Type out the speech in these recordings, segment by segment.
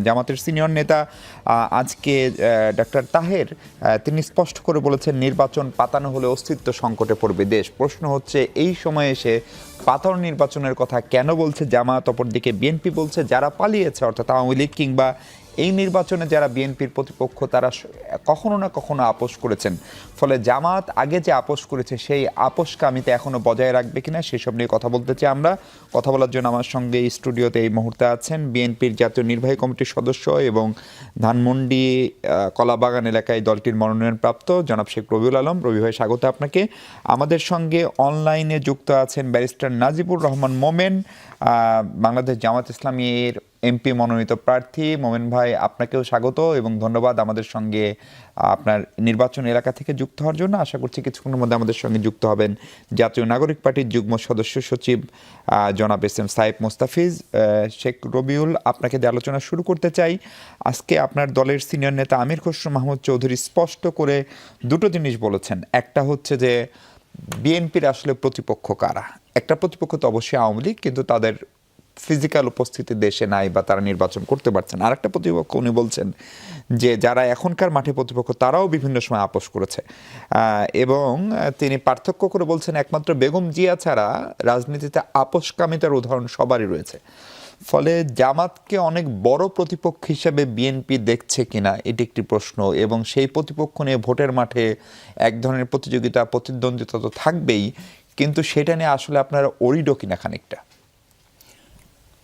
জামাতের সিনিয়র নেতা আজকে ডক্টর তাহের তিনি স্পষ্ট করে বলেছেন নির্বাচন পাতানো হলে অস্তিত্ব সংকটে পড়বে দেশ। প্রশ্ন হচ্ছে এই সময়ে এসে পাতানো নির্বাচনের কথা কেন বলছে জামাত, অপরদিকে বিএনপি বলছে যারা পালিয়েছে অর্থাৎ আওয়ামী লীগ কিংবা এই নির্বাচনে যারা বিএনপির প্রতিপক্ষ তারা কখনো না কখনো আপোষ করেছেন। ফলে জামাত আগে যে আপোষ করেছে সেই আপোষকামিতা এখনো বজায় রাখবে কিনা সেসব নিয়ে কথা বলতে চাই আমরা। কথা বলার জন্য আমার সঙ্গে এই স্টুডিওতে এই মুহূর্তে আছেন বিএনপির জাতীয় নির্বাহী কমিটির সদস্য এবং ধানমন্ডি কলাবাগান এলাকায় দলটির মনোনয়নপ্রাপ্ত জনাব শেখ রবিউল আলম। রবি ভাই, স্বাগত আপনাকে। আমাদের সঙ্গে অনলাইনে যুক্ত আছেন ব্যারিস্টার নাজিবুর রহমান মোমেন, বাংলাদেশ জামাত ইসলামীর এমপি মনোনীত প্রার্থী। মোমেন ভাই, আপনাকেও স্বাগত এবং ধন্যবাদ আমাদের সঙ্গে আপনার নির্বাচন এলাকা থেকে যুক্ত হওয়ার জন্য। আশা করছি কিছুক্ষণের মধ্যে আমাদের সঙ্গে যুক্ত হবেন জাতীয় নাগরিক পার্টির যুগ্ম সদস্য সচিব জনাব এস এম সাইফ মোস্তাফিজ। শেখ রবিউল, আপনাকে দিয়ে আলোচনা শুরু করতে চাই। আজকে আপনার দলের সিনিয়র নেতা আমির খসরু মাহমুদ চৌধুরী স্পষ্ট করে দুটো জিনিস বলেছেন। একটা হচ্ছে যে বিএনপির আসলে প্রতিপক্ষ কারা। একটা প্রতিপক্ষ তো অবশ্যই আওয়ামী লীগ, কিন্তু তাদের ফিজিক্যাল উপস্থিতি দেশে নাই বা তারা নির্বাচন করতে পারছেন। আর একটা প্রতিপক্ষ উনি বলছেন যে যারা এখনকার মাঠে প্রতিপক্ষ তারাও বিভিন্ন সময় আপোষ করেছে এবং তিনি পার্থক্য করে বলছেন একমাত্র বেগম জিয়া ছাড়া রাজনীতিতে আপোষকামিতার উদাহরণ সবারই রয়েছে। ফলে জামাতকে অনেক বড় প্রতিপক্ষ হিসেবে বিএনপি দেখছে কিনা এটি একটি প্রশ্ন, এবং সেই প্রতিপক্ষ নিয়ে ভোটের মাঠে এক ধরনের প্রতিযোগিতা প্রতিদ্বন্দ্বিতা তো থাকবেই, কিন্তু সেটা নিয়ে আসলে আপনারা অরিডো কিনা খানিকটা।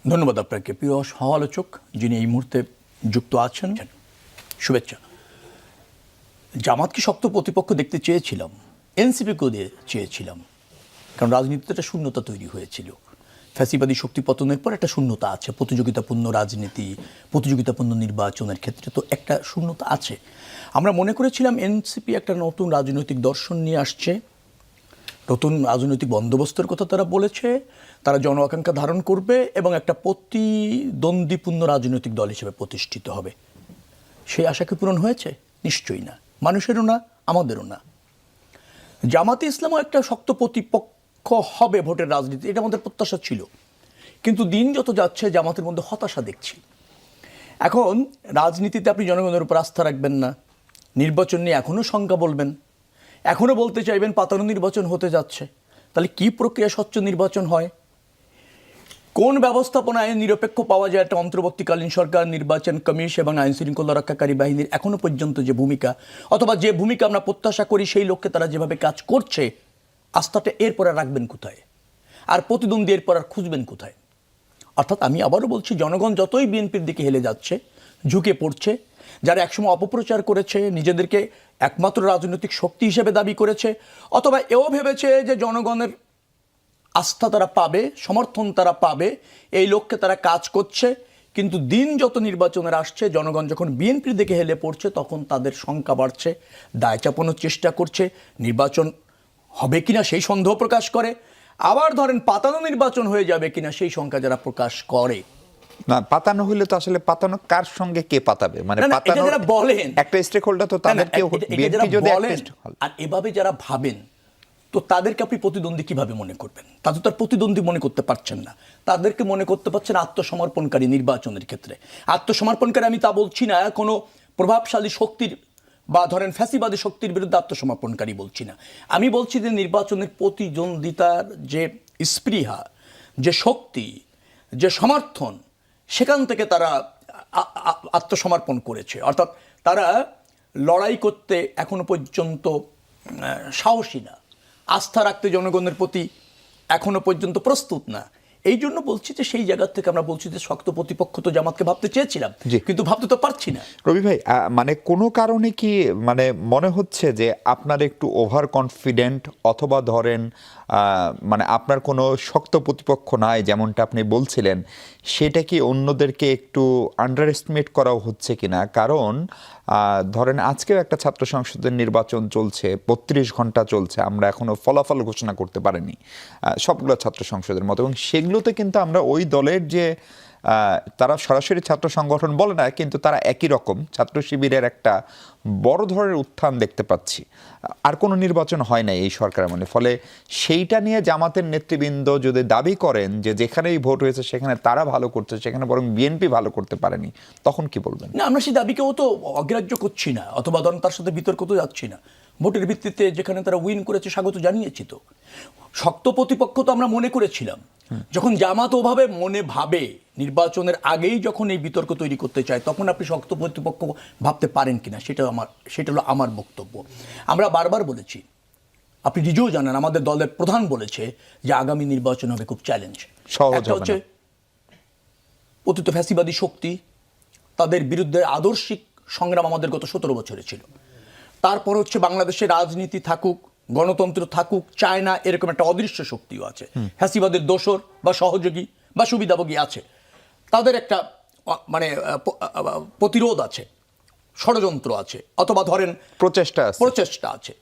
ধন্যবাদ আপনাকে, প্রিয় সহ-আলোচক যিনি এই মুহূর্তে যুক্ত আছেন, শুভেচ্ছা। জামাতকে শক্ত প্রতিপক্ষ দেখতে চেয়েছিলাম, এনসিপিকেও চেয়েছিলাম, কারণ রাজনীতিতে একটা শূন্যতা তৈরি হয়েছিল। ফ্যাসিবাদী শক্তি পতনের পর একটা শূন্যতা আছে, প্রতিযোগিতাপূর্ণ রাজনীতি, প্রতিযোগিতাপূর্ণ নির্বাচনের ক্ষেত্রে তো একটা শূন্যতা আছে। আমরা মনে করেছিলাম এনসিপি একটা নতুন রাজনৈতিক দর্শন নিয়ে আসছে, নতুন রাজনৈতিক বন্দোবস্তের কথা তারা বলেছে, তারা জন আকাঙ্ক্ষা ধারণ করবে এবং একটা প্রতিদ্বন্দ্বীপূর্ণ রাজনৈতিক দল হিসেবে প্রতিষ্ঠিত হবে। সেই আশা কি পূরণ হয়েছে? নিশ্চয়ই না, মানুষেরও না, আমাদেরও না। জামাতে ইসলামও একটা শক্ত প্রতিপক্ষ হবে ভোটের রাজনীতি, এটা আমাদের প্রত্যাশা ছিল, কিন্তু দিন যত যাচ্ছে জামাতের মধ্যে হতাশা দেখছি। এখন রাজনীতিতে আপনি জনগণের উপর আস্থা রাখবেন না, নির্বাচন নিয়ে এখনও শঙ্কা বলবেন, এখনও বলতে চাইবেন পাতানো নির্বাচন হতে যাচ্ছে। তাহলে কি প্রক্রিয়া স্বচ্ছ নির্বাচন হয়? কোন ব্যবস্থাপনায় নিরপেক্ষ পাওয়া যায় একটা অন্তর্বর্তীকালীন সরকার, নির্বাচন কমিশন এবং আইন শৃঙ্খলা রক্ষাকারী বাহিনীর এখনো পর্যন্ত যে ভূমিকা, অথবা যে ভূমিকা আমরা প্রত্যাশা করি সেই লক্ষ্যে তারা যেভাবে কাজ করছে, আস্থাটা এরপর আর রাখবেন কোথায়? আর প্রতিদ্বন্দ্বী এরপর আর খুঁজবেন কোথায়? অর্থাৎ আমি আবারও বলছি, জনগণ যতই বিএনপির দিকে হেলে যাচ্ছে, ঝুঁকে পড়ছে, যারা একসময় অপপ্রচার করেছে, নিজেদেরকে একমাত্র রাজনৈতিক শক্তি হিসেবে দাবি করেছে, অথবা এও ভেবেছে যে জনগণের আস্থা তারা পাবে, সমর্থন তারা পাবে, এই লক্ষ্যে তারা কাজ করছে, কিন্তু দিন যত নির্বাচনের আসছে, জনগণ যখন বিএনপির দিকে হেলে পড়ছে তখন তাদের শঙ্কা বাড়ছে, দায় চাপানোর চেষ্টা করছে, নির্বাচন হবে কিনা সেই সন্দেহ প্রকাশ করে, আবার ধরেন পাতানো নির্বাচন হয়ে যাবে কিনা সেই শঙ্কা যারা প্রকাশ করে। না, পাতানো হইলে তো আসলে পাতানো কার সঙ্গে কে পাতাবে, মানে পাতানো বলেন একটা স্টেক হোল্ডার তো তাদেরকে বিএনপি যদি বলেন, আর এভাবে যারা ভাবেন তো তাদেরকে আপনি প্রতিদ্বন্দ্বী কিভাবে মনে করবেন? তাদের তো আর প্রতিদ্বন্দ্বী মনে করতে পারছেন না, তাদেরকে মনে করতে পারছেন আত্মসমর্পণকারী। নির্বাচনের ক্ষেত্রে আত্মসমর্পণকারী আমি তা বলছি না কোনো প্রভাবশালী শক্তির বা ধরেন ফ্যাসিবাদী শক্তির বিরুদ্ধে আত্মসমর্পণকারী বলছি না, আমি বলছি যে নির্বাচনের প্রতিদ্বন্দ্বিতার যে স্পৃহা, যে শক্তি, যে সমর্থন, সেখান থেকে তারা আত্মসমর্পণ করেছে। অর্থাৎ তারা লড়াই করতে এখনো পর্যন্ত সাহসী না, আস্থা রাখতে জনগণের প্রতি এখনো পর্যন্ত প্রস্তুত না। এই জন্য বলছি যে সেই জায়গা থেকে আমরা বলছি যে শক্ত প্রতিপক্ষ তো জামাতকে ভাবতে চেয়েছিলাম, কিন্তু ভাবতে তো পারছি না। রবি ভাই, মানে কোনো কারণে কি মানে মনে হচ্ছে যে আপনার একটু ওভার কনফিডেন্ট, অথবা ধরেন মানে আপনার কোনো শক্ত প্রতিপক্ষ নাই যেমনটা আপনি বলছিলেন, সেটা কি অন্যদেরকে একটু আন্ডার এস্টিমেট করাও হচ্ছে কিনা? কারণ ধরেন আজকেও একটা ছাত্র সংসদের নির্বাচন চলছে, 32 ঘন্টা চলছে, আমরা এখনো ফলাফল ঘোষণা করতে পারিনি সবগুলো ছাত্র সংসদের মতো, এবং সেগুলোতে কিন্তু আমরা ওই দলের যে তারা সরাসরি ছাত্র সংগঠন বলে না, কিন্তু তারা একই রকম ছাত্র শিবিরের একটা বড় ধরনের উত্থান দেখতে পাচ্ছি। আর কোনো নির্বাচন হয় না এই সরকারের মানে, ফলে সেইটা নিয়ে জামাতের নেতৃবৃন্দ যদি দাবি করেন যে যেখানেই ভোট হয়েছে সেখানে তারা ভালো করছে, সেখানে বরং বিএনপি ভালো করতে পারেনি, তখন কি বলবেন? না, আমরা সেই দাবিকেও তো অগ্রাহ্য করছি না, অথবা ধরুন তার সাথে বিতর্ক তো যাচ্ছি না। ভোটের ভিত্তিতে যেখানে তারা উইন করেছে স্বাগত জানিয়েছি। তো শক্ত প্রতিপক্ষ তো আমরা মনে করেছিলাম, যখন জামাত ওভাবে মনে ভাবে নির্বাচনের আগেই যখন এই বিতর্ক তৈরি করতে চায়, তখন আপনি শক্ত প্রতিপক্ষ ভাবতে পারেন কিনা, সেটা হলো আমার বক্তব্য। আমরা বারবার বলেছি, আপনি নিজেও জানেন, আমাদের দলের প্রধান বলেছে যে আগামী নির্বাচন হবে খুব চ্যালেঞ্জ। সহজ একটা হবে হচ্ছে না। পতিত ফ্যাসিবাদী শক্তি, তাদের বিরুদ্ধে আদর্শিক সংগ্রাম আমাদের গত 17 বছরে ছিল। তারপর হচ্ছে বাংলাদেশের রাজনীতি থাকুক, গণতন্ত্র থাকুক, চায় না এরকম একটা অদৃশ্য শক্তিও আছে, ফ্যাসিবাদের দোসর বা সহযোগী বা সুবিধাভোগী আছে। তাদের একটা প্রতিরোধ আছে, ষড়যন্ত্র আছে, অথবা ধরেন প্রচেষ্টা আছে।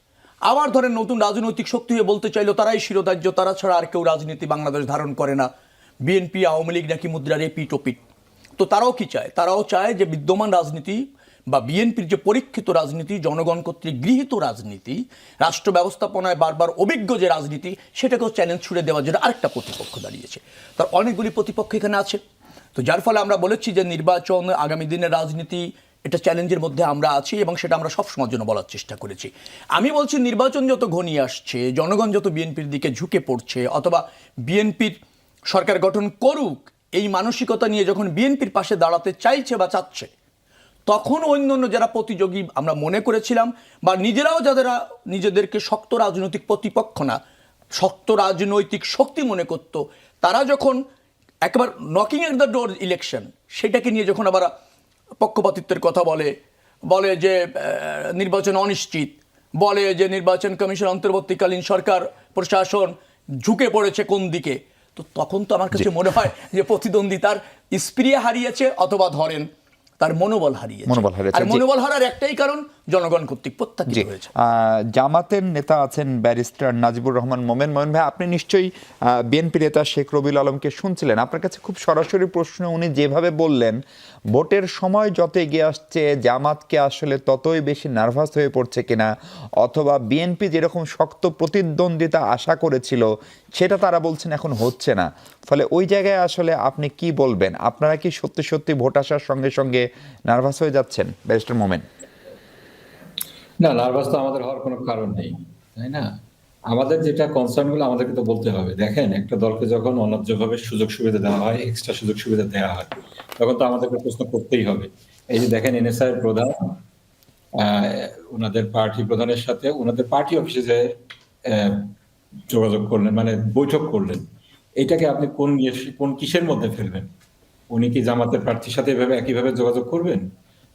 আবার ধরেন নতুন রাজনৈতিক শক্তি হয়ে বলতে চাইলেও তারাই শিরোধার্য, তারা ছাড়া আর কেউ রাজনীতি বাংলাদেশ ধারণ করে না। বিএনপি আওয়ামী লীগ নাকি মুদ্রার এপিঠ ওপিঠ। তো তারাও কি চায়? তারাও চায় যে বিদ্যমান রাজনীতি বা বিএনপির যে পরীক্ষিত রাজনীতি, জনগণ কর্তৃক গৃহীত রাজনীতি, রাষ্ট্র ব্যবস্থাপনায় বারবার অভিজ্ঞ যে রাজনীতি, সেটাকেও চ্যালেঞ্জ ছুড়ে দেওয়ার জন্য আরেকটা প্রতিপক্ষ দাঁড়িয়েছে। তার অনেকগুলি প্রতিপক্ষ এখানে আছে। তো যার ফলে আমরা বলেছি যে নির্বাচন, আগামী দিনের রাজনীতি, এটা চ্যালেঞ্জের মধ্যে আমরা আছি, এবং সেটা আমরা সবসময়ের জন্য বলার চেষ্টা করেছি। আমি বলছি, নির্বাচন যত ঘনিয়ে আসছে, জনগণ যত বিএনপির দিকে ঝুঁকে পড়ছে, অথবা বিএনপির সরকার গঠন করুক এই মানসিকতা নিয়ে যখন বিএনপির পাশে দাঁড়াতে চাইছে বা চাচ্ছে, তখন অন্যান্য যারা প্রতিযোগী আমরা মনে করেছিলাম, বা নিজেরাও যারা নিজেদেরকে শক্ত রাজনৈতিক প্রতিপক্ষ না, শক্ত রাজনৈতিক শক্তি মনে করত, তারা যখন একবার knocking at the door election, সেটাকে নিয়ে যখন আবার পক্ষপাতিত্বের কথা বলে যে নির্বাচন অনিশ্চিত, বলে যে নির্বাচন কমিশন, অন্তর্বর্তীকালীন সরকার প্রশাসন ঝুঁকে পড়েছে কোন দিকে, তো তখন তো আমার কাছে মনে হয় যে প্রতিদ্বন্দ্বিতার স্প্রিয়া হারিয়েছে, অথবা ধরেন তার মনোবল হারিয়েছে। আর মনোবল হারার একটাই কারণ, জনগণ কর্তৃক প্রত্যাখ্যিত হয়েছে। জামাতের নেতা আছেন ব্যারিস্টার নাজিবুর রহমান মোমেন। মোমেন ভাই, আপনি নিশ্চয়ই বিএনপি নেতা শেখ রবিউল আলমকে শুনছিলেন। আপনার কাছে খুব সরাসরি প্রশ্ন, উনি যেভাবে বললেন, ভোটের সময় যত এগিয়ে আসছে জামাতকে আসলে ততই বেশি নার্ভাস হয়ে পড়ছে কিনা, অথবা বিএনপি যেরকম শক্ত প্রতিদ্বন্দ্বিতা আশা করেছিল সেটা তারা বলছেন এখন হচ্ছে না, ফলে ওই জায়গায় আসলে আপনি কি বলবেন? আপনারা কি সত্যি সত্যি ভোট আসার সঙ্গে সঙ্গে নার্ভাস হয়ে যাচ্ছেন, ব্যারিস্টার মোমেন? না, নার্ভাস তো আমাদের হওয়ার কোনো কারণ নেই, তাই না? আমাদের যেটা কনসার্ন গুলো আমাদেরকে তো বলতে হবে। দেখেন, একটা দলকে যখন অন্যায্যভাবে সুযোগ সুবিধা দেওয়া হয়, এক্সট্রা সুযোগ সুবিধা দেওয়া হয়, তখন তো আমাদেরকে প্রশ্ন করতেই হবে। এই যে দেখেন, এনএসআই এর প্রধান ওনাদের পার্টি প্রধানের সাথে ওনাদের পার্টি অফিসে যে যোগাযোগ করলেন, মানে বৈঠক করলেন, এটাকে আপনি কোন কিসের মধ্যে ফেলবেন? উনি কি জামাতের প্রার্থীর সাথে এভাবে একইভাবে যোগাযোগ করবেন?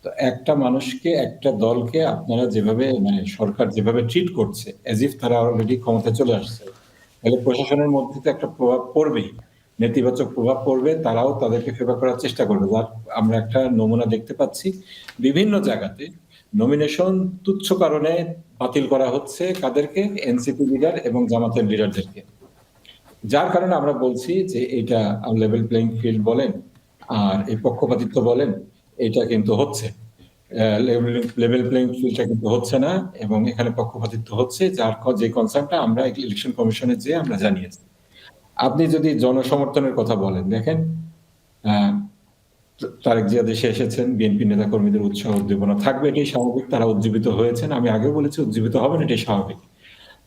তো একটা মানুষকে, একটা দলকে আপনারা যেভাবে, মানে সরকার যেভাবে ট্রিট করছে, এজ ইফ তারা অলরেডি ক্ষমতায় চলে আসছে, তাহলে প্রশাসনের মধ্যে তো একটা প্রভাব পড়বেই, নেতিবাচক প্রভাব পড়বে। তারাও তাদেরকে ফেভার করার চেষ্টা করবে। আমরা একটা নমুনা দেখতে পাচ্ছি বিভিন্ন জায়গাতে, নমিনেশন তুচ্ছ কারণে বাতিল করা হচ্ছে কাদেরকে? এনসিপি লিডার এবং জামাতের লিডারদেরকে। যার কারণে আমরা বলছি যে এটা লেভেল প্লেইং ফিল্ড বলেন আর এই পক্ষপাতিত্ব বলেন, এটা কিন্তু হচ্ছে। লেভেল প্লেইং ফিল্ডটা কিন্তু হচ্ছে না, এবং এখানে পক্ষপাতিত্ব হচ্ছে, যে কনসার্নটা আমরা ইলেকশন কমিশনে যে আমরা জানিয়েছি। আপনি যদি জনসমর্থনের কথা বলেন, দেখেন তারেক জিয়া দেশে এসেছেন, বিএনপি নেতা কর্মীদের উৎসাহ উদ্দীপনা থাকবে, এটাই স্বাভাবিক। তারা উজ্জীবিত হয়েছেন, আমি আগেও বলেছি উজ্জীবিত হবেন, এটাই স্বাভাবিক।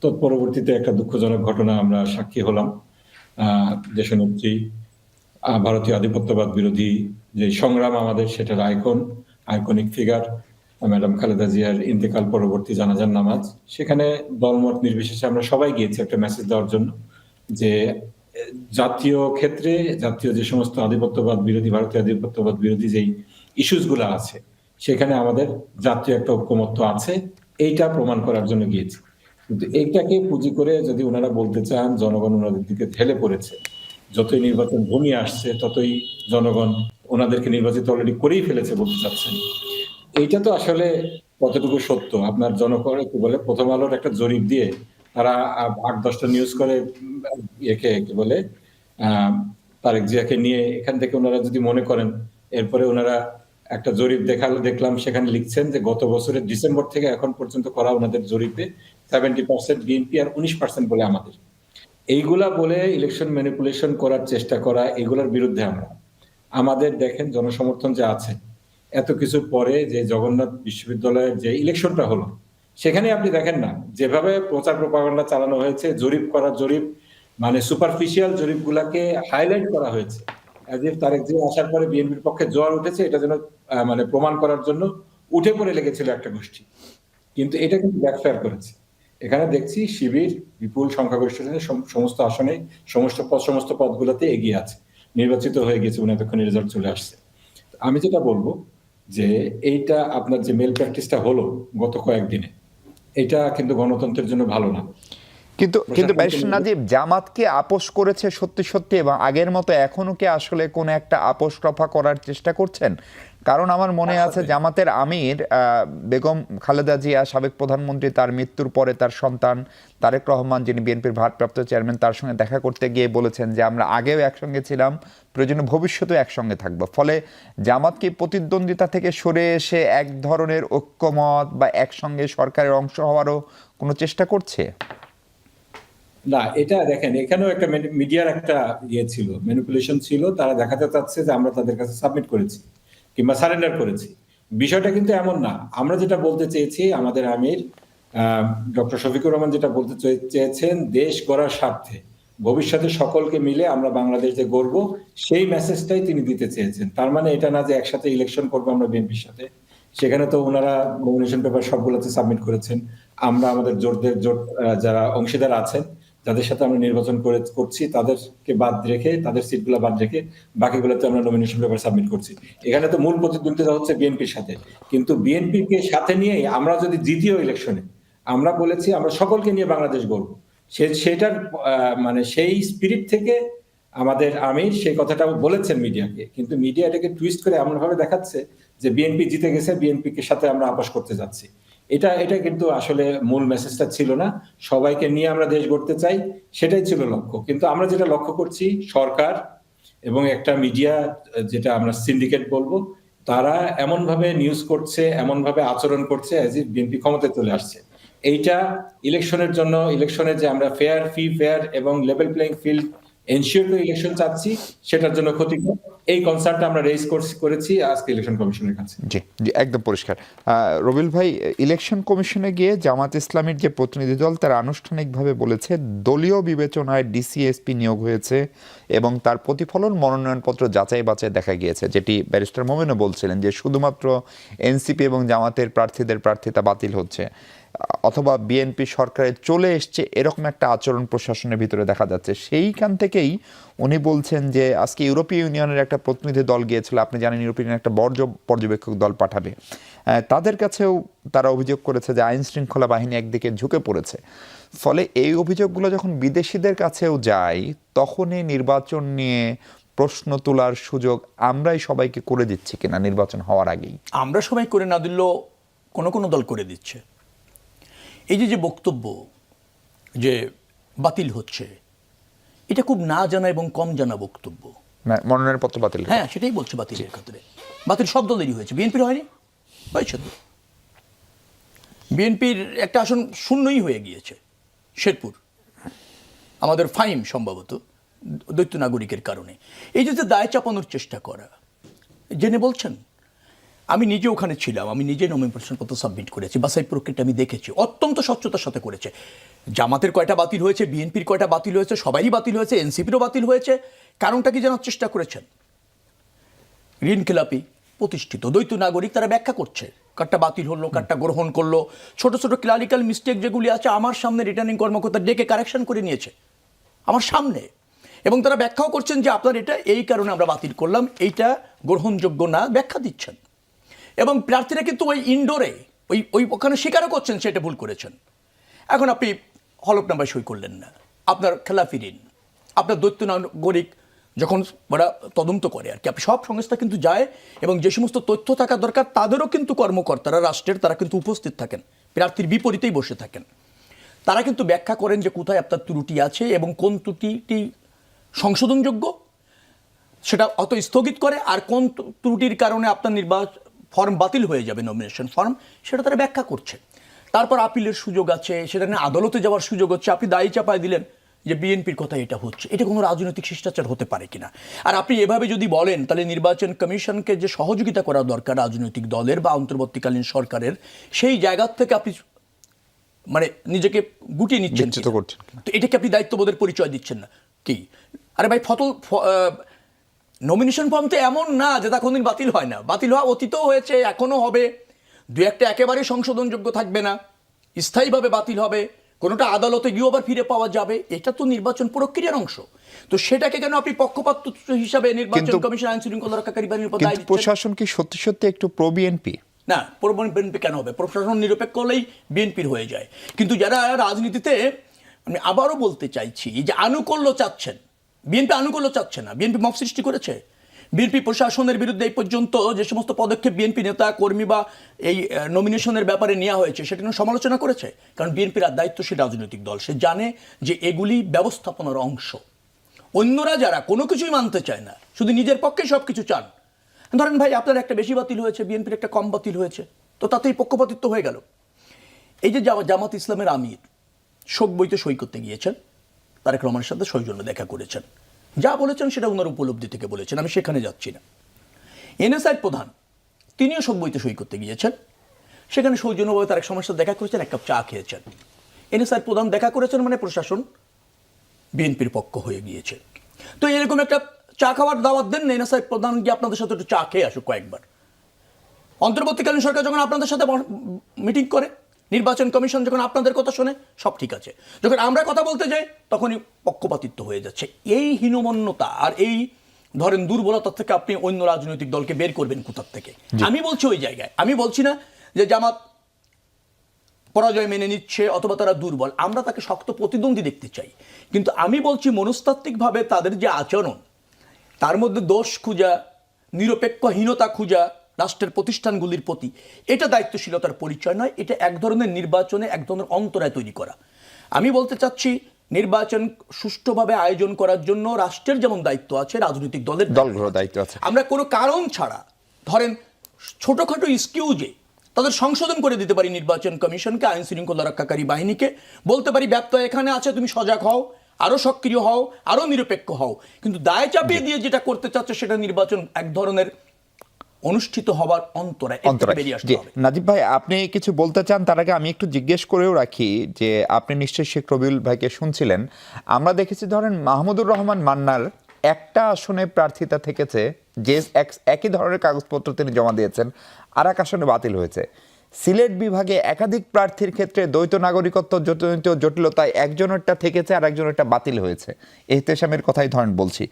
তো পরবর্তীতে একটা দুঃখজনক ঘটনা আমরা সাক্ষী হলাম। দেশনেত্রী ভারতীয় আধিপত্যবাদ বিরোধী যে সংগ্রাম আমাদের, সেটার আইকনিক ফিগার ম্যাডাম খালেদা জিয়ার ইন্তেকাল পরবর্তী জানাজার নামাজ, সেখানে দলমত নির্বিশেষে আমরা সবাই গিয়েছি একটা মেসেজ দেওয়ার জন্য যে জাতীয় ক্ষেত্রে, জাতীয় যে সমস্ত আধিপত্যবাদ বিরোধী, ভারতীয় আধিপত্যবাদ বিরোধী যেই ইস্যুস গুলো আছে, সেখানে আমাদের জাতীয় একটা ঐক্যমত্য আছে, এইটা প্রমাণ করার জন্য গিয়েছি। কিন্তু এইটাকে পুঁজি করে যদি ওনারা বলতে চান জনগণ ওনাদের দিকে ঢেলে পড়েছে, যতই নির্বাচন ঘনিয়ে আসছে ততই জনগণ ওনাদেরকে নির্বাচিত অলরেডি করেই ফেলেছে বলতে চাচ্ছেন, এইটা তো আসলে কতটুকু সত্য? আপনার জনগণ কি বলে, প্রথম আলোর একটা জরিপ দিয়ে তারা 8-10টা নিউজ করে, একে কি বলে তারেক জিয়াকে নিয়ে এখান থেকে ওনারা যদি মনে করেন, এরপরে ওনারা একটা জরিপ দেখলাম, সেখানে লিখছেন যে গত বছরের ডিসেম্বর থেকে এখন পর্যন্ত করা ওনাদের জরিপে 70% বিএনপি আর 19% বলে আমাদের। এইগুলা বলে ইলেকশন ম্যানিপুলেশন করার চেষ্টা করা, এগুলোর বিরুদ্ধে আমাদের দেখেন জনসমর্থন যে আছে, এত কিছুর পরে যে জগন্নাথ বিশ্ববিদ্যালয়ের যে ইলেকশনটা হলো, সেখানে আপনি দেখেন না যেভাবে প্রচার প্রপাগান্ডা চালানো হয়েছে, জরিপ মানে সুপারফিশিয়াল জরিপগুলাকে হাইলাইট করা হয়েছে, তারেক জিয়া আসার পরে বিএনপির পক্ষে জোয়ার উঠেছে, এটা যেন মানে প্রমাণ করার জন্য উঠে পড়ে লেগেছিল একটা গোষ্ঠী। কিন্তু এটা কিন্তু ব্যাকফায়ার করেছে। এখানে দেখছি শিবির বিপুল সংখ্যাগরিষ্ঠতা সমস্ত আসনে সমস্ত পদগুলোতে এগিয়ে আছে, নির্বাচিত হয়ে গেছে, এতক্ষণে রেজাল্ট চলে আসছে। আমি যেটা বলবো যে এইটা আপনার যে মেল প্র্যাকটিসটা হলো গত কয়েকদিনে, এটা কিন্তু গণতন্ত্রের জন্য ভালো না। কিন্তু ব্যারিস্টার নাজিব, জামাতকে আপোষ করেছে সত্যি সত্যি, এবং আগের মতো এখনো কি আসলে কোন একটা আপোষ রফা করার চেষ্টা করছেন? কারণ আমার মনে আছে জামাতের আমির বেগম খালেদা জিয়া, সাবেক প্রধানমন্ত্রী, তার মৃত্যুর পরে তার সন্তান তারেক রহমান, যিনি বিএনপির ভারপ্রাপ্ত চেয়ারম্যান, তার সঙ্গে দেখা করতে গিয়ে বলেছেন যে আমরা আগেও একসঙ্গে ছিলাম, প্রয়োজনে ভবিষ্যতেও একসঙ্গে থাকবো। ফলে জামাত কি প্রতিদ্বন্দ্বিতা থেকে সরে এসে এক ধরনের ঐক্যমত বা একসঙ্গে সরকারের অংশ হওয়ারও কোনো চেষ্টা করছে? না, এটা দেখেন, এখানেও একটা মিডিয়ার একটা ছিল, ম্যানিপুলেশন ছিল। তারা দেখাতে চাচ্ছে যে আমরা তাদের কাছে সাবমিট করেছি কিংবা সারেন্ডার করেছি। বিষয়টা কিন্তু এমন না। আমরা যেটা বলতে চেয়েছি, আমাদের আমির ডক্টর শফিকুর রহমান যেটা বলতে চেয়েছেন, দেশ গড়ার স্বার্থে ভবিষ্যতে সকলকে মিলে আমরা বাংলাদেশ যে গড়বো, সেই মেসেজটাই তিনি দিতে চেয়েছেন। তার মানে এটা না যে একসাথে ইলেকশন করবো আমরা বিএনপির সাথে। সেখানে তো ওনারা নমিনেশন পেপার সবগুলোতে সাবমিট করেছেন। আমরা আমাদের জোট যারা অংশীদার আছেন, যাদের সাথে আমরা নির্বাচন করছি, তাদেরকে বাদ রেখে, তাদের সিটগুলো বাদ রেখে বাকিগুলোতে আমরা নমিনেশন পেপার সাবমিট করছি। এখানে তো মূল প্রতিদ্বন্দ্বিতা হচ্ছে বিএনপির সাথে। কিন্তু বিএনপিকে সাথে নিয়েই আমরা যদি দ্বিতীয় ইলেকশনে আমরা বলেছি আমরা সকলকে নিয়ে বাংলাদেশ গড়বো, সেটার মানে সেই স্পিরিট থেকে আমাদের আমির সেই কথাটা বলেছেন মিডিয়াকে। কিন্তু মিডিয়া এটাকে টুইস্ট করে এমন ভাবে দেখাচ্ছে যে বিএনপি জিতে গেছে, বিএনপিকে সাথে আমরা আপোষ করতে যাচ্ছি। এটা কিন্তু আসলে মূল মেসেজটা ছিল না। সবাইকে নিয়ে আমরা দেশ গড়তে চাই, সেটাই ছিল লক্ষ্য। কিন্তু আমরা যেটা লক্ষ্য করছি, সরকার এবং একটা মিডিয়া, যেটা আমরা সিন্ডিকেট বলবো, তারা এমন ভাবে নিউজ করছে, এমন ভাবে আচরণ করছে অ্যাজ ইফ বিএনপি ক্ষমতায় চলে আসছে। এইটা ইলেকশনের জন্য, ইলেকশনের যে আমরা ফেয়ার এবং লেভেল প্লেইং ফিল্ড এনশিওর করে ইলেকশন চাচ্ছি, সেটার জন্য ক্ষতিকর। এই কনসার্নটা আমরা রেজ করেছি আজকে ইলেকশন কমিশনের কাছে। জি জি, একদম পরিষ্কার। রবিউল ভাই, ইলেকশন কমিশনে গিয়ে জামাত ইসলামীর যে প্রতিনিধি দল, তারা আনুষ্ঠানিকভাবে বলেছে দলীয় বিবেচনায় ডিসিএসপি নিয়োগ হয়েছে এবং তার প্রতিফলন মনোনয়নপত্র যাচাই বাছাই দেখা গিয়েছে, যেটি ব্যারিস্টার মোমেনও বলছিলেন যে শুধুমাত্র এনসিপি এবং জামাতের প্রার্থীদের প্রার্থিতা বাতিল হচ্ছে, অথবা বিএনপি সরকারে চলে এসছে, এরকম একটা আচরণ প্রশাসনের ভিতরে দেখা যাচ্ছে। সেইখান থেকেই উনি বলছেন যে আজকে ইউরোপীয় ইউনিয়নের একটা প্রতিনিধি দল গিয়েছিল, আপনি জানেন ইউরোপীয় ইউনিয়ন একটা পর্যবেক্ষক দল পাঠাবে, তাদের কাছেও তারা অভিযোগ করেছে যে আইন শৃঙ্খলা বাহিনী একদিকে ঝুঁকে পড়েছে। ফলে এই অভিযোগগুলো যখন বিদেশিদের কাছেও যায়, তখনই নির্বাচন নিয়ে প্রশ্ন তোলার সুযোগ আমরাই সবাইকে করে দিচ্ছি কিনা নির্বাচন হওয়ার আগেই। আমরা সবাই করে না দিলেও কোনো দল করে দিচ্ছে। এই যে বক্তব্য যে বাতিল হচ্ছে, এটা খুব না জানা এবং কম জানা বক্তব্য। মনোনয়নপত্র বাতিল, হ্যাঁ, সেটাই বলছে বাতিলের ক্ষেত্রে। বাতিল সব দলেরই হয়েছে, বিএনপির হয়নি? হয়েছে তো। বিএনপির একটা আসন শূন্যই হয়ে গিয়েছে, শেরপুর, আমাদের ফাইম, সম্ভবত দ্বৈত নাগরিকের কারণে। এই যে দায় চাপানোর চেষ্টা করা, জেনে বলছেন, আমি নিজে ওখানে ছিলাম, আমি নিজে নমিনেশনপত্র সাবমিট করেছি, বাছাই প্রক্রিয়াটা আমি দেখেছি, অত্যন্ত স্বচ্ছতার সাথে করেছে। জামাতের কয়টা বাতিল হয়েছে, বিএনপির কয়টা বাতিল হয়েছে, সবারই বাতিল হয়েছে, এনসিপিরও বাতিল হয়েছে। কারণটা কি জানার চেষ্টা করেছেন? ঋণখেলাপি প্রতিষ্ঠিত দ্বৈত নাগরিক, তারা ব্যাখ্যা করছে কারটা বাতিল হলো, কারটা গ্রহণ করলো। ছোট ছোট ক্লারিক্যাল মিস্টেক যেগুলি আছে, আমার সামনে রিটার্নিং কর্মকর্তা ডেকে কারেকশন করে নিয়েছে আমার সামনে, এবং তারা ব্যাখ্যাও করছেন যে আপনার এটা এই কারণে আমরা বাতিল করলাম, এইটা গ্রহণযোগ্য না, ব্যাখ্যা দিচ্ছেন। এবং প্রার্থীরা কিন্তু ওই ইনডোরে ওখানে স্বীকারও করছেন সেটা ভুল করেছেন। এখন আপনি হলফনামায় সই করলেন না, আপনার খেলাফি ঋণ, আপনার দ্বৈত নাগরিক যখন ওরা তদন্ত করে আর কি, আপনি সব সংস্থা কিন্তু যায় এবং যে সমস্ত তথ্য থাকা দরকার তাদেরও কিন্তু কর্মকর্তারা রাষ্ট্রের, তারা কিন্তু উপস্থিত থাকেন, প্রার্থীর বিপরীতেই বসে থাকেন। তারা কিন্তু ব্যাখ্যা করেন যে কোথায় আপনার ত্রুটি আছে এবং কোন ত্রুটিটি সংশোধনযোগ্য, সেটা অত স্থগিত করে, আর কোন ত্রুটির কারণে আপনার ফর্ম বাতিল হয়ে যাবে, নমিনেশন ফর্ম, সেটা তারা ব্যাখ্যা করছে। তারপর আপিলের সুযোগ আছে, সেটা নিয়ে আদালতে যাওয়ার সুযোগ হচ্ছে। আপনি দায়ী চাপায় দিলেন যে বিএনপির কথা এটা হচ্ছে, এটা কোনো রাজনৈতিক শিষ্টাচার হতে পারে কিনা? আর আপনি এভাবে যদি বলেন, তাহলে নির্বাচন কমিশনকে যে সহযোগিতা করা দরকার রাজনৈতিক দলের বা অন্তর্বর্তীকালীন সরকারের, সেই জায়গা থেকে আপনি মানে নিজেকে গুটিয়ে নিচ্ছেন বিচ্যুত কিনা? করছেন। তো এটাকে আপনি দায়িত্ববোধের পরিচয় দিচ্ছেন না কি? আরে ভাই, নমিনেশন ফর্ম তো এমন না যে তা কোনদিন বাতিল হয় না। বাতিল হওয়া অতীতও হয়েছে, এখনো হবে। দু একটা একেবারে সংশোধনযোগ্য থাকবে না, স্থায়ীভাবে বাতিল হবে, কোনোটা আদালতে গিয়েও আবার ফিরে পাওয়া যাবে। এটা তো নির্বাচন প্রক্রিয়ার অংশ। তো সেটাকে কেন আপনি পক্ষপাত হিসাবে নির্বাচন কমিশন, আইন শৃঙ্খলা রক্ষাকারী বাহিনীর উপর দায় কিন্তু দিচ্ছেন? প্রশাসন কি সত্যি সত্যি একটু প্রো বিএনপি? না, বিএনপি কেন হবে? প্রশাসন নিরপেক্ষ হলেই বিএনপির হয়ে যায়। কিন্তু যারা রাজনীতিতে, আমি আবারও বলতে চাইছি যে আনুকূল্য চাচ্ছেন, বিএনপি আনুকূল্য চাচ্ছে না। বিএনপি মব সৃষ্টি করেছে। বিএনপি প্রশাসনের বিরুদ্ধে এই পর্যন্ত যে সমস্ত পদক্ষেপ বিএনপি নেতা কর্মী বা এই নমিনেশনের ব্যাপারে নেওয়া হয়েছে, সেটা নিয়ে সমালোচনা করেছে। কারণ বিএনপির দায়িত্বশীল রাজনৈতিক দল, সে জানে যে এগুলি ব্যবস্থাপনার অংশ। অন্যরা যারা কোনো কিছুই মানতে চায় না, শুধু নিজের পক্ষে সব কিছু চান, ধরেন ভাই আপনার একটা বেশি বাতিল হয়েছে, বিএনপির একটা কম বাতিল হয়েছে, তো তাতেই পক্ষপাতিত্ব হয়ে গেল। এই যে জামাত ইসলামের আমির শোক বইতে সই করতে গিয়েছেন, তারেক রহমানের সাথে সৌজন্য দেখা করেছেন, যা বলেছেন সেটা ওনার উপলব্ধি থেকে বলেছেন, আমি সেখানে যাচ্ছি না। এনএসআই প্রধান তিনিও শোক বইতে সই করতে গিয়েছেন, সেখানে সৌজন্যভাবে তারেক রহমানের সাথে দেখা করেছেন, এক কাপ চা খেয়েছেন। এনএসআই প্রধান দেখা করেছেন মানে প্রশাসন বিএনপির পক্ষ হয়ে গিয়েছে। তো এরকম একটা চা খাওয়ার দাওয়াত দেন, এনএসআই প্রধান গিয়ে আপনাদের সাথে একটু চা খেয়ে আসুক কয়েকবার। অন্তর্বর্তীকালীন সরকার যখন আপনাদের সাথে মিটিং করে, নির্বাচন কমিশন যখন আপনাদের কথা শোনে, সব ঠিক আছে। যখন আমরা কথা বলতে যাই, তখনই পক্ষপাতিত্ব হয়ে যাচ্ছে। এই হীনমন্যতা আর এই ধরেন দুর্বলতা থেকে আপনি অন্য রাজনৈতিক দলকে বের করবেন কোথার থেকে? আমি বলছি ওই জায়গায়, আমি বলছি না যে জামাত পরাজয় মেনে নিচ্ছে অথবা তারা দুর্বল, আমরা তাকে শক্ত প্রতিদ্বন্দ্বী দেখতে চাই। কিন্তু আমি বলছি মনস্তাত্ত্বিকভাবে তাদের যে আচরণ, তার মধ্যে দোষ খুঁজা, নিরপেক্ষহীনতা খুঁজা রাষ্ট্রের প্রতিষ্ঠানগুলির প্রতি, এটা দায়িত্বশীলতার পরিচয় নয়। এটা এক ধরনের নির্বাচনে এক ধরনের অন্তরায় তৈরি করা। আমি বলতে চাচ্ছি, নির্বাচন সুষ্ঠুভাবে আয়োজন করার জন্য রাষ্ট্রের যেমন দায়িত্ব আছে, রাজনৈতিক দলগুলোর দায়িত্ব আছে। আমরা কোনো কারণ ছাড়া, ধরেন ছোটখাটো এক্সকিউজে তাদের সংশোধন করে দিতে পারি নির্বাচন কমিশনকে, আইন শৃঙ্খলা রক্ষাকারী বাহিনীকে বলতে পারি ব্যত্যয় এখানে আছে, তুমি সজাগ হও, আরো সক্রিয় হও, আরো নিরপেক্ষ হও। কিন্তু দায় চাপিয়ে দিয়ে যেটা করতে চাচ্ছে, সেটা নির্বাচন এক ধরনের অনুষ্ঠিত হবার অন্তরায় বেরিয়ে আসতে হবে। নাজিব ভাই, আপনি কিছু বলতে চান? তার আগে আমি একটু জিজ্ঞেস করেও রাখি যে আপনি নিশ্চয়ই শেখ রবিউল ভাইকে শুনছিলেন। আমরা দেখেছি ধরেন মাহমুদুর রহমান মান্নার একটা আসনে প্রার্থিতা থেকেছে, যে একই ধরনের কাগজপত্র তিনি জমা দিয়েছেন, আর এক আসনে বাতিল হয়েছে। সিলেট বিভাগে একাধিক প্রার্থীর ক্ষেত্রে দ্বৈত নাগরিকত্ব জটিল জটিলতায় একজনেরটা থেকেছে আর একজনেরটা বাতিল হয়েছে। এহতেশামের কথাই ধরেন বলছি।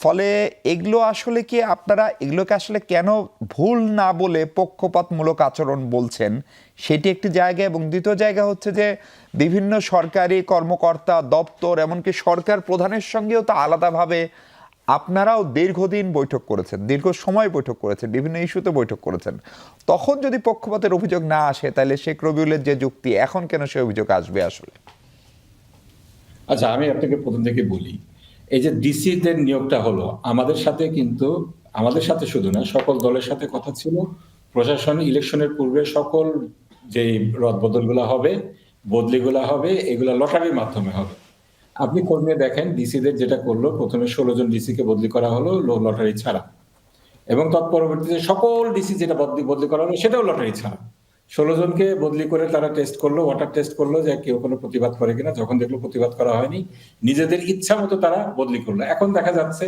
ফলে এগুলো আসলে কি আপনারা এগুলোকে আসলে কেন ভুল না বলে পক্ষপাতমূলক আচরণ বলছেন, সেটি একটি জায়গা। এবং দ্বিতীয় জায়গা হচ্ছে যে বিভিন্ন সরকারি কর্মকর্তা, দপ্তর, এমনকি সরকার প্রধানের সঙ্গেও তো আলাদাভাবে আপনারাও দীর্ঘদিন বৈঠক করেছেন, দীর্ঘ সময় বৈঠক করেছেন, বিভিন্ন ইস্যুতে বৈঠক করেছেন। তখন যদি পক্ষপাতের অভিযোগ না আসে, তাহলে শেখ রবিউলের যে যুক্তি, এখন কেন সে অভিযোগ আসবে আসলে? আচ্ছা, আমি আপনাকে প্রথম থেকে বলি, এই যে ডিসিদের নিয়োগটা হলো, আমাদের সাথে কিন্তু, আমাদের সাথে শুধু না, সকল দলের সাথে কথা ছিল। প্রশাসন ইলেকশনের পূর্বে সকল যে রদবদলগুলো হবে, বদলিগুলো হবে, এগুলো লটারির মাধ্যমে হবে। আপনি খোঁজ নিয়ে দেখেন, ডিসিদের যেটা করলো, প্রথমে 16 জন ডিসিকে বদলি করা হলো লটারি ছাড়া, এবং তৎপরবর্তীতে সকল ডিসি যেটা বদলি করা হলো সেটাও লটারি ছাড়া। 16 জনকে বদলি করে তারা টেস্ট করলো, ওয়াটার টেস্ট করলো যে কেউ কোনো প্রতিবাদ করে কিনা। যখন দেখলো প্রতিবাদ করা হয়নি, নিজেদের ইচ্ছা মতো তারা বদলি করলো। এখন দেখা যাচ্ছে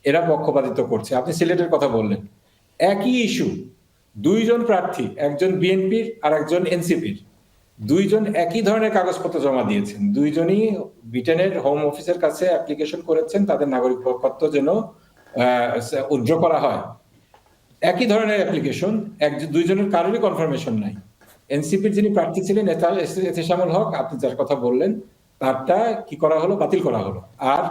এরা পক্ষপাতিত্ব করছে। আপনি সিলেটের কথা বললেন, একই ইস্যু, দুইজন প্রার্থী, একজন বিএনপির আর একজন এনসিপির, দুইজন একই ধরনের কাগজপত্র জমা দিয়েছেন। দুইজনই ব্রিটেনের হোম অফিসের কাছে অ্যাপ্লিকেশন করেছেন তাদের নাগরিকত্ব যেন উইথড্র করা হয়। একই ধরনের অ্যাপ্লিকেশন, দুইজনের কারোরই কনফার্মেশন নাই। এনসিপির যিনি প্রার্থী ছিলেন এহতেশামুল হক, আপনি যার কথা বললেন, তারটা কি করা হলো, বাতিল করা হলো। আর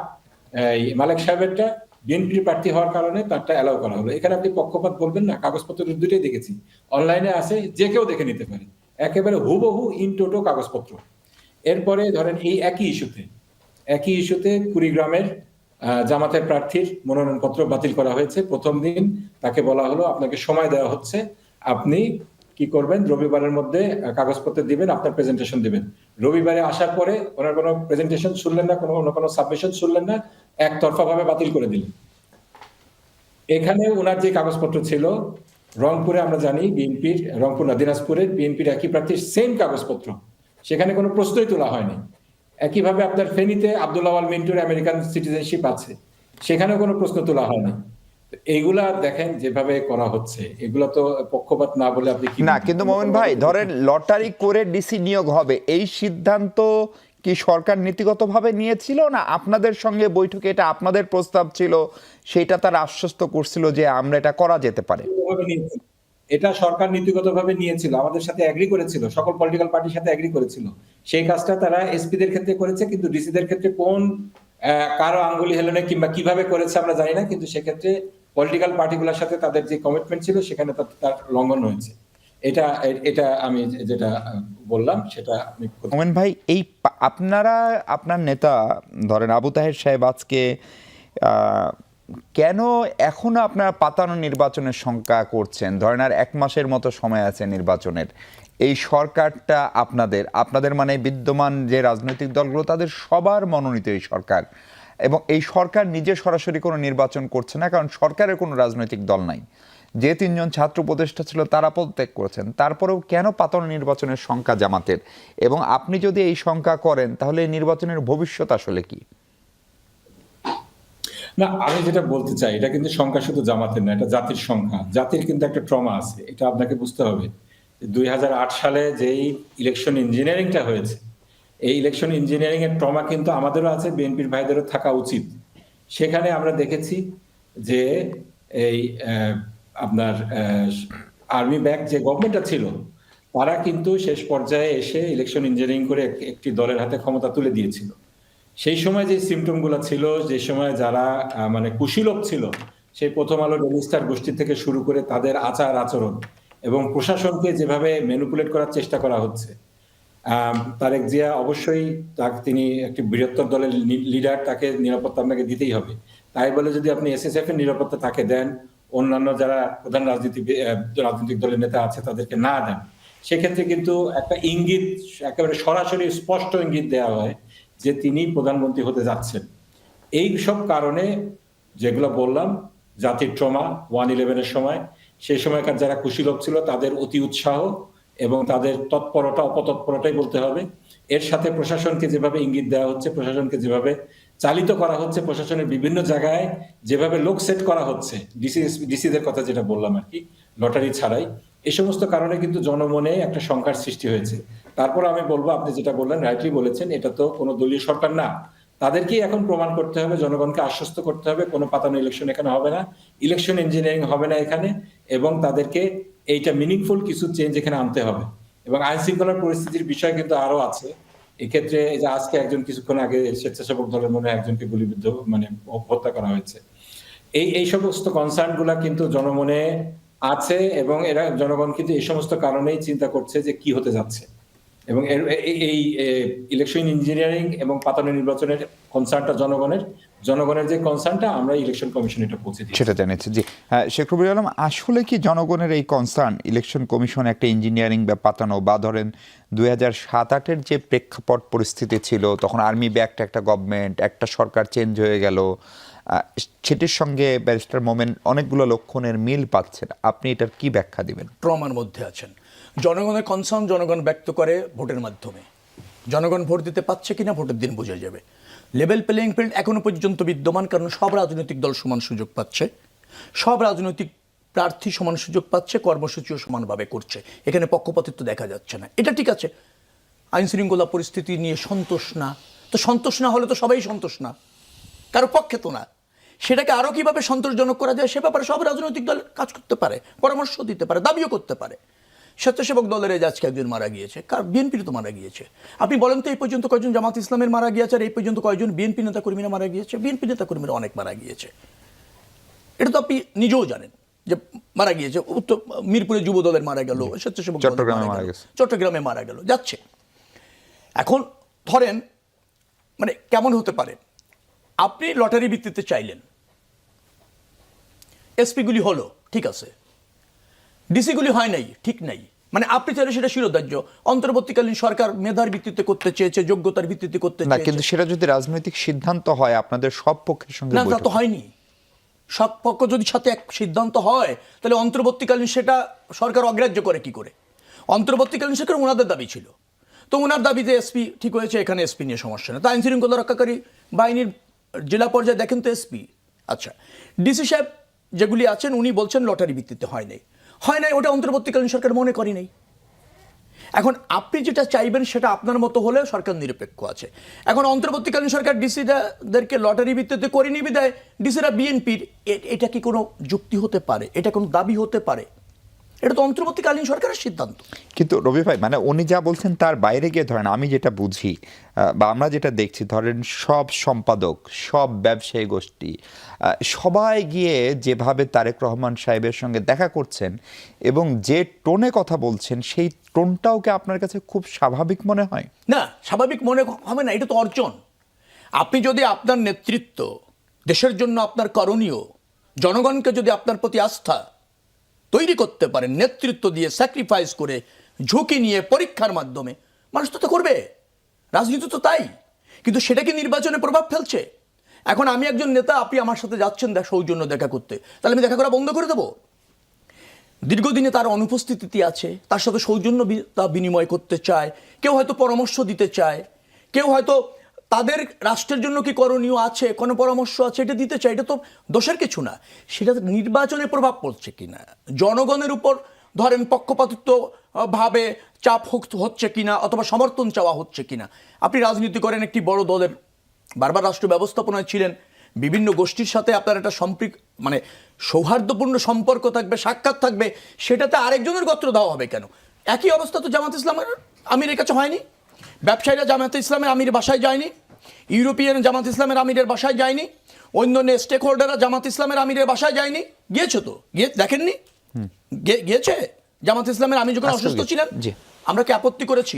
মালেক সাহেবেরটা বিএনপির প্রার্থী হওয়ার কারণে তারটা অ্যালাউ করা হলো। এখানে আপনি পক্ষপাত বলবেন না, কাগজপত্র দুটোই দেখেছি, অনলাইনে আছে, যে কেউ দেখে নিতে পারে, একেবারে হুবহু ইন টোটো কাগজপত্র। এরপরে ধরেন এই একই ইস্যুতে কুড়িগ্রামের জামাতের প্রার্থীর মনোনয়নপত্র বাতিল করা হয়েছে। প্রথম দিন তাকে বলা হলো আপনাকে সময় দেওয়া হচ্ছে, আপনি কি করবেন, রবিবারের মধ্যে কাগজপত্র দিবেন, আপনার প্রেজেন্টেশন দিবেন। রবিবারে আসার পরে ওনার কোনো প্রেজেন্টেশন শুনলেন না, কোনো সাবমিশন শুনলেন না, একতরফা ভাবে বাতিল করে দিলেন। এখানে ওনার যে কাগজপত্র ছিল, রংপুরে আমরা জানি বিএনপির, রংপুর না দিনাজপুরের বিএনপির একই প্রার্থীর সেম কাগজপত্র, সেখানে কোনো প্রশ্নই তোলা হয়নি। একইভাবে আপনার ফেনীতে আব্দুল আওয়াল মিন্টুর আমেরিকান সিটিজেনশিপ আছে, সেখানেও কোনো প্রশ্ন তোলা হয়নি। এইগুলা দেখেন যেভাবে করা হচ্ছে, এগুলা তো পক্ষপাত না বলে আপনি কি না, কিন্তু মোমেন ভাই ধরেন লটারি করে ডিসি নিয়োগ হবে, এই সিদ্ধান্ত কি সরকার নীতিগতভাবে নিয়েছিল, না আপনাদের সঙ্গে বৈঠকে এটা আপনাদের প্রস্তাব ছিল, সেটা তারা আশ্বস্ত করছিল যে আমরা এটা করা যেতে পারে? এটা সরকার নীতিগতভাবে নিয়েছিল, আমাদের সাথে এগ্রি করেছিল, সকল পলিটিক্যাল পার্টির সাথে এগ্রি করেছিল। সেই কাজটা তারা এসপিদের ক্ষেত্রে করেছে, কিন্তু ডিসিদের ক্ষেত্রে কোন কারো আঙ্গুলি হেলনে কিংবা কিভাবে করেছে আমরা জানি না, কিন্তু সেক্ষেত্রে পলিটিক্যাল পার্টিগুলোর সাথে তাদের যে কমিটমেন্ট ছিল সেখানে তার লঙ্ঘন হয়েছে। এটা আমি যেটা বললাম সেটা আমি। মোমেন ভাই, এই আপনার নেতা ধরেন আবু তাহের সাহেব আজকে কেন এখনো আপনারা পাতানো নির্বাচনের শঙ্কা করছেন? ধরেন আর 1 মাসের মতো সময় আছে নির্বাচনের। এই সরকারটা আপনাদের মানে বিদ্যমান যে রাজনৈতিক দলগুলো তাদের সবার মনোনীত এই সরকার, এবং এই সরকার নিজে সরাসরি কোনো নির্বাচন করছে না, কারণ সরকারের কোনো রাজনৈতিক দল নাই। যে 3 জন ছাত্র উপদেষ্টা ছিল তারা পদত্যাগ করেছেন, তারপরেও কেন পাতানো নির্বাচনের শঙ্কা জামাতের? এবং আপনি যদি এই শঙ্কা করেন তাহলে এই নির্বাচনের ভবিষ্যৎ আসলে কি? না, আমি যেটা বলতে চাই, এটা কিন্তু সংখ্যা শুধু জামাতের না, এটা জাতির সংখ্যা। জাতির কিন্তু একটা ট্রমা আছে, এটা আপনাকে বুঝতে হবে। 2008 সালে যেই ইলেকশন ইঞ্জিনিয়ারিংটা হয়েছে, এই ইলেকশন ইঞ্জিনিয়ারিং এর ট্রমা কিন্তু আমাদেরও আছে, বিএনপির ভাইদেরও থাকা উচিত। সেখানে আমরা দেখেছি যে এই আপনার আর্মি ব্যাক যে গভর্নমেন্টটা ছিল, তারা কিন্তু শেষ পর্যায়ে এসে ইলেকশন ইঞ্জিনিয়ারিং করে একটি দলের হাতে ক্ষমতা তুলে দিয়েছিল। সেই সময় যে সিমটম গুলা ছিল, যে সময় যারা মানে কুশীলব ছিল, সেই প্রথম আলো ডেইলি স্টার গোষ্ঠী থেকে শুরু করে তাদের আচার আচরণ এবং প্রশাসনকে যেভাবে ম্যানিপুলেট করার চেষ্টা করা হচ্ছে, তারেক জিয়া অবশ্যই তিনি একটি বৃহত্তর দলের লিডার, তাকে নিরাপত্তা আপনাকে দিতেই হবে। তাই বলে যদি আপনি এসএসএফ এর নিরাপত্তা তাকে দেন, অন্যান্য যারা প্রধান রাজনৈতিক দলের নেতা আছে তাদেরকে না দেন, সেক্ষেত্রে কিন্তু একটা ইঙ্গিত, একেবারে সরাসরি স্পষ্ট ইঙ্গিত দেওয়া হয় যে তিনি প্রধানমন্ত্রী হতে যাচ্ছেন। এই সব কারণে যেগুলো বললাম, জাতির ট্রমা 1/11-এর সময়, সেই সময়কার যারা কুশীলব ছিল তাদের অতি উৎসাহ এবং তাদের তৎপরতা, অপতৎপরতাই বলতে হবে, এর সাথে প্রশাসনকে যেভাবে ইঙ্গিত দেওয়া হচ্ছে, প্রশাসনকে যেভাবে চালিত করা হচ্ছে, প্রশাসনের বিভিন্ন জায়গায় যেভাবে লোক সেট করা হচ্ছে, ডিসিদের কথা যেটা বললাম আর কি, লটারি ছাড়াই, এই সমস্ত কারণে কিন্তু জনমনে একটা সংখ্যার সৃষ্টি হয়েছে। তারপর আমি বলবো, আপনি যেটা বললেন রাইটলি বলেছেন, এটা তো কোনো দলীয় সরকার না, তাদেরকেই এখন প্রমাণ করতে হবে, জনগণকে আশ্বস্ত করতে হবে কোনো পাতানো ইলেকশন এখানে হবে না, ইলেকশন ইঞ্জিনিয়ারিং হবে না এখানে, এবং তাদেরকে এইটা মিনিংফুল কিছু চেঞ্জ এখানে আনতে হবে। এবং আইন শৃঙ্খলার পরিস্থিতির বিষয় কিন্তু আরো আছে এক্ষেত্রে। এই যে আজকে কিছুক্ষণ আগে স্বেচ্ছাসেবক দলের মনে একজনকে গুলিবিদ্ধ মানে হত্যা করা হয়েছে, এই সমস্ত কনসার্ন গুলা কিন্তু জনমনে আছে, এবং এরা জনগণ কিন্তু এই সমস্ত কারণেই চিন্তা করছে যে কি হতে যাচ্ছে। এবং এই ইলেকশন ইঞ্জিনিয়ারিং এবং পাতানো নির্বাচনের কনসার্নটা জনগণের যে কনসার্নটা, আমরা ইলেকশন কমিশন এটা পৌঁছে দিই, সেটা জানিয়েছি। জি হ্যাঁ, শেখ রবিউল আলম, আসলে কি জনগণের এই কনসার্ন ইলেকশন কমিশন একটা ইঞ্জিনিয়ারিং বা পাতানো, বা ধরেন 2007-08-এর যে প্রেক্ষাপট পরিস্থিতি ছিল, তখন আর্মি ব্যাকড একটা গভর্নমেন্ট, একটা সরকার চেঞ্জ হয়ে গেল, সেটির সঙ্গে ব্যারিস্টার মোমেন অনেকগুলো লক্ষণের মিল পাচ্ছেন, আপনি এটার কি ব্যাখ্যা দিবেন? ট্রমার মধ্যে আছেন। জনগণের কনসার্ন জনগণ ব্যক্ত করে ভোটের মাধ্যমে, জনগণ ভোট দিতে পারছে কিনা ভোটের দিন বোঝা যাবে। লেভেল প্লেইং ফিল্ড এখনো পর্যন্ত বিদ্যমান, কারণ সব রাজনৈতিক দল সমান সুযোগ পাচ্ছে, সব রাজনৈতিক প্রার্থী সমান সুযোগ পাচ্ছে, কর্মসূচিও সমানভাবে করছে, এখানে পক্ষপাতিত্ব দেখা যাচ্ছে না। এটা ঠিক আছে, আইন শৃঙ্খলা পরিস্থিতি নিয়ে সন্তোষ না, তো সন্তোষ না হলে তো সবাই সন্তোষ না, কারো পক্ষে তো না। সেটাকে আরও কীভাবে সন্তোষজনক করা যায় সে ব্যাপারে সব রাজনৈতিক দল কাজ করতে পারে, পরামর্শ দিতে পারে, দাবিও করতে পারে। স্বেচ্ছাসেবক দলের এই আজকে একজন মারা গিয়েছে, কার বিএনপির তো মারা গিয়েছে। আপনি বলেন তো এই পর্যন্ত কয়জন জামাত ইসলামের মারা গিয়েছে, আর এই পর্যন্ত কয়জন বিএনপি নেতাকর্মীরা মারা গিয়েছে? বিএনপি নেতাকর্মীরা অনেক মারা গিয়েছে, এটা তো আপনি নিজেও জানেন যে মারা গিয়েছে। উত্তর মিরপুরে যুব দলের মারা গেল, স্বেচ্ছাসেবক চট্টগ্রামে মারা গেল, যাচ্ছে। এখন ধরেন মানে কেমন হতে পারে আপনি লটারি ভিত্তিতে চাইলেন, এসপিগুলি হলো, ঠিক আছে, ডিসিগুলি হয় নাই, ঠিক নাই, মানে আপনি চাইলে সেটা শিরোধার্য। অন্তর্বর্তীকালীন সরকার মেধার ভিত্তিতে করতে চেয়েছে, যোগ্যতার ভিত্তিতে করতে না, চেয়েছে। কিন্তু সেটা যদি রাজনৈতিক সিদ্ধান্ত হয় আপনাদের সব পক্ষের সঙ্গে না, তা বৈঠক তো হয়নি। সব পক্ষ যদি সাথে এক সিদ্ধান্ত হয়, তাহলে অন্তর্বর্তীকালীন সেটা সরকার অগ্রাহ্য করে কি করে? অন্তর্বর্তীকালীন সরকার ওনাদের দাবি ছিল, তো ওনার দাবিতে এসপি ঠিক হয়েছে, এখানে এসপি নিয়ে সমস্যা নেই। তা আইন শৃঙ্খলা রক্ষাকারী বাহিনীর জেলা পর্যায়ে দেখেন তো এসপি। আচ্ছা, ডিসি সাহেব যেগুলি আছেন উনি বলছেন লটারি ভিত্তিতে হয় নাই, ওটা অন্তর্বর্তীকালীন সরকার মনে করি নাই। এখন আপনি যেটা চাইবেন সেটা আপনার মতো হলে সরকার নিরপেক্ষ আছে। এখন অন্তর্বর্তীকালীন সরকার ডিসিদেরকে লটারি ভিত্তিতে করেনি বিদায় ডিসিরা বিএনপির, এটা কি কোনো যুক্তি হতে পারে? এটা কোনো দাবি হতে পারে? এটা তো অন্তর্বর্তীকালীন সরকারের সিদ্ধান্ত। কিন্তু রবি ভাই, মানে উনি যা বলছেন তার বাইরে গিয়ে ধরেন আমি যেটা বুঝি বা আমরা যেটা দেখছি, ধরেন সব সম্পাদক, সব ব্যবসায়ী গোষ্ঠী সবাই গিয়ে যেভাবে তারেক রহমান সাহেবের সঙ্গে দেখা করছেন এবং যে টোনে কথা বলছেন, সেই টোনটাও কি আপনার কাছে খুব স্বাভাবিক মনে হয়? না, স্বাভাবিক মনে হবে না, এটা তো অর্জন। আপনি যদি আপনার নেতৃত্ব, দেশের জন্য আপনার করণীয়, জনগণকে যদি আপনার প্রতি আস্থা তৈরি করতে পারেন নেতৃত্ব দিয়ে, স্যাক্রিফাইস করে, ঝুঁকি নিয়ে, পরীক্ষার মাধ্যমে, মানুষ তো করবে। রাজনীতি তো তাই। কিন্তু সেটা কি নির্বাচনে প্রভাব ফেলছে? এখন আমি একজন নেতা, আপনি আমার সাথে যাচ্ছেন সৌজন্য দেখা করতে, তাহলে আমি দেখা করা বন্ধ করে দেবো? দীর্ঘদিনে তার অনুপস্থিতি আছে, তার সাথে সৌজন্য বিনিময় করতে চায়, কেউ হয়তো পরামর্শ দিতে চায়, কেউ হয়তো তাদের রাষ্ট্রের জন্য কি করণীয় আছে, কোনো পরামর্শ আছে, এটা দিতে চায়। এটা তো দোষের কিছু না। সেটা নির্বাচনে প্রভাব পড়ছে কিনা, জনগণের উপর ধরেন পক্ষপাতিত্ব ভাবে চাপ হচ্ছে কিনা, অথবা সমর্থন চাওয়া হচ্ছে কিনা। আপনি রাজনীতি করেন একটি বড় দলের, বারবার রাষ্ট্র ব্যবস্থাপনায় ছিলেন, বিভিন্ন গোষ্ঠীর সাথে আপনার একটা মানে সৌহার্দ্যপূর্ণ সম্পর্ক থাকবে, সাক্ষাৎ থাকবে, সেটাতে আরেকজনের গোত্র দেওয়া হবে কেন? একই অবস্থা তো জামাত ইসলামের আমিরের কাছে হয়নি। ব্যবসায়ীরা জামাত ইসলামের আমিরের বাসায় যায়নি, ইউরোপিয়ান জামাত ইসলামের আমিরের বাসায় যায়নি, অন্যান্য স্টেক হোল্ডাররা জামাত ইসলামের আমিরের বাসায় যায়নি। গিয়েছে তো, দেখেননি? গিয়েছে জামাত ইসলামের আমির যখন অসুস্থ ছিলেন, আমরা কি আপত্তি করেছি?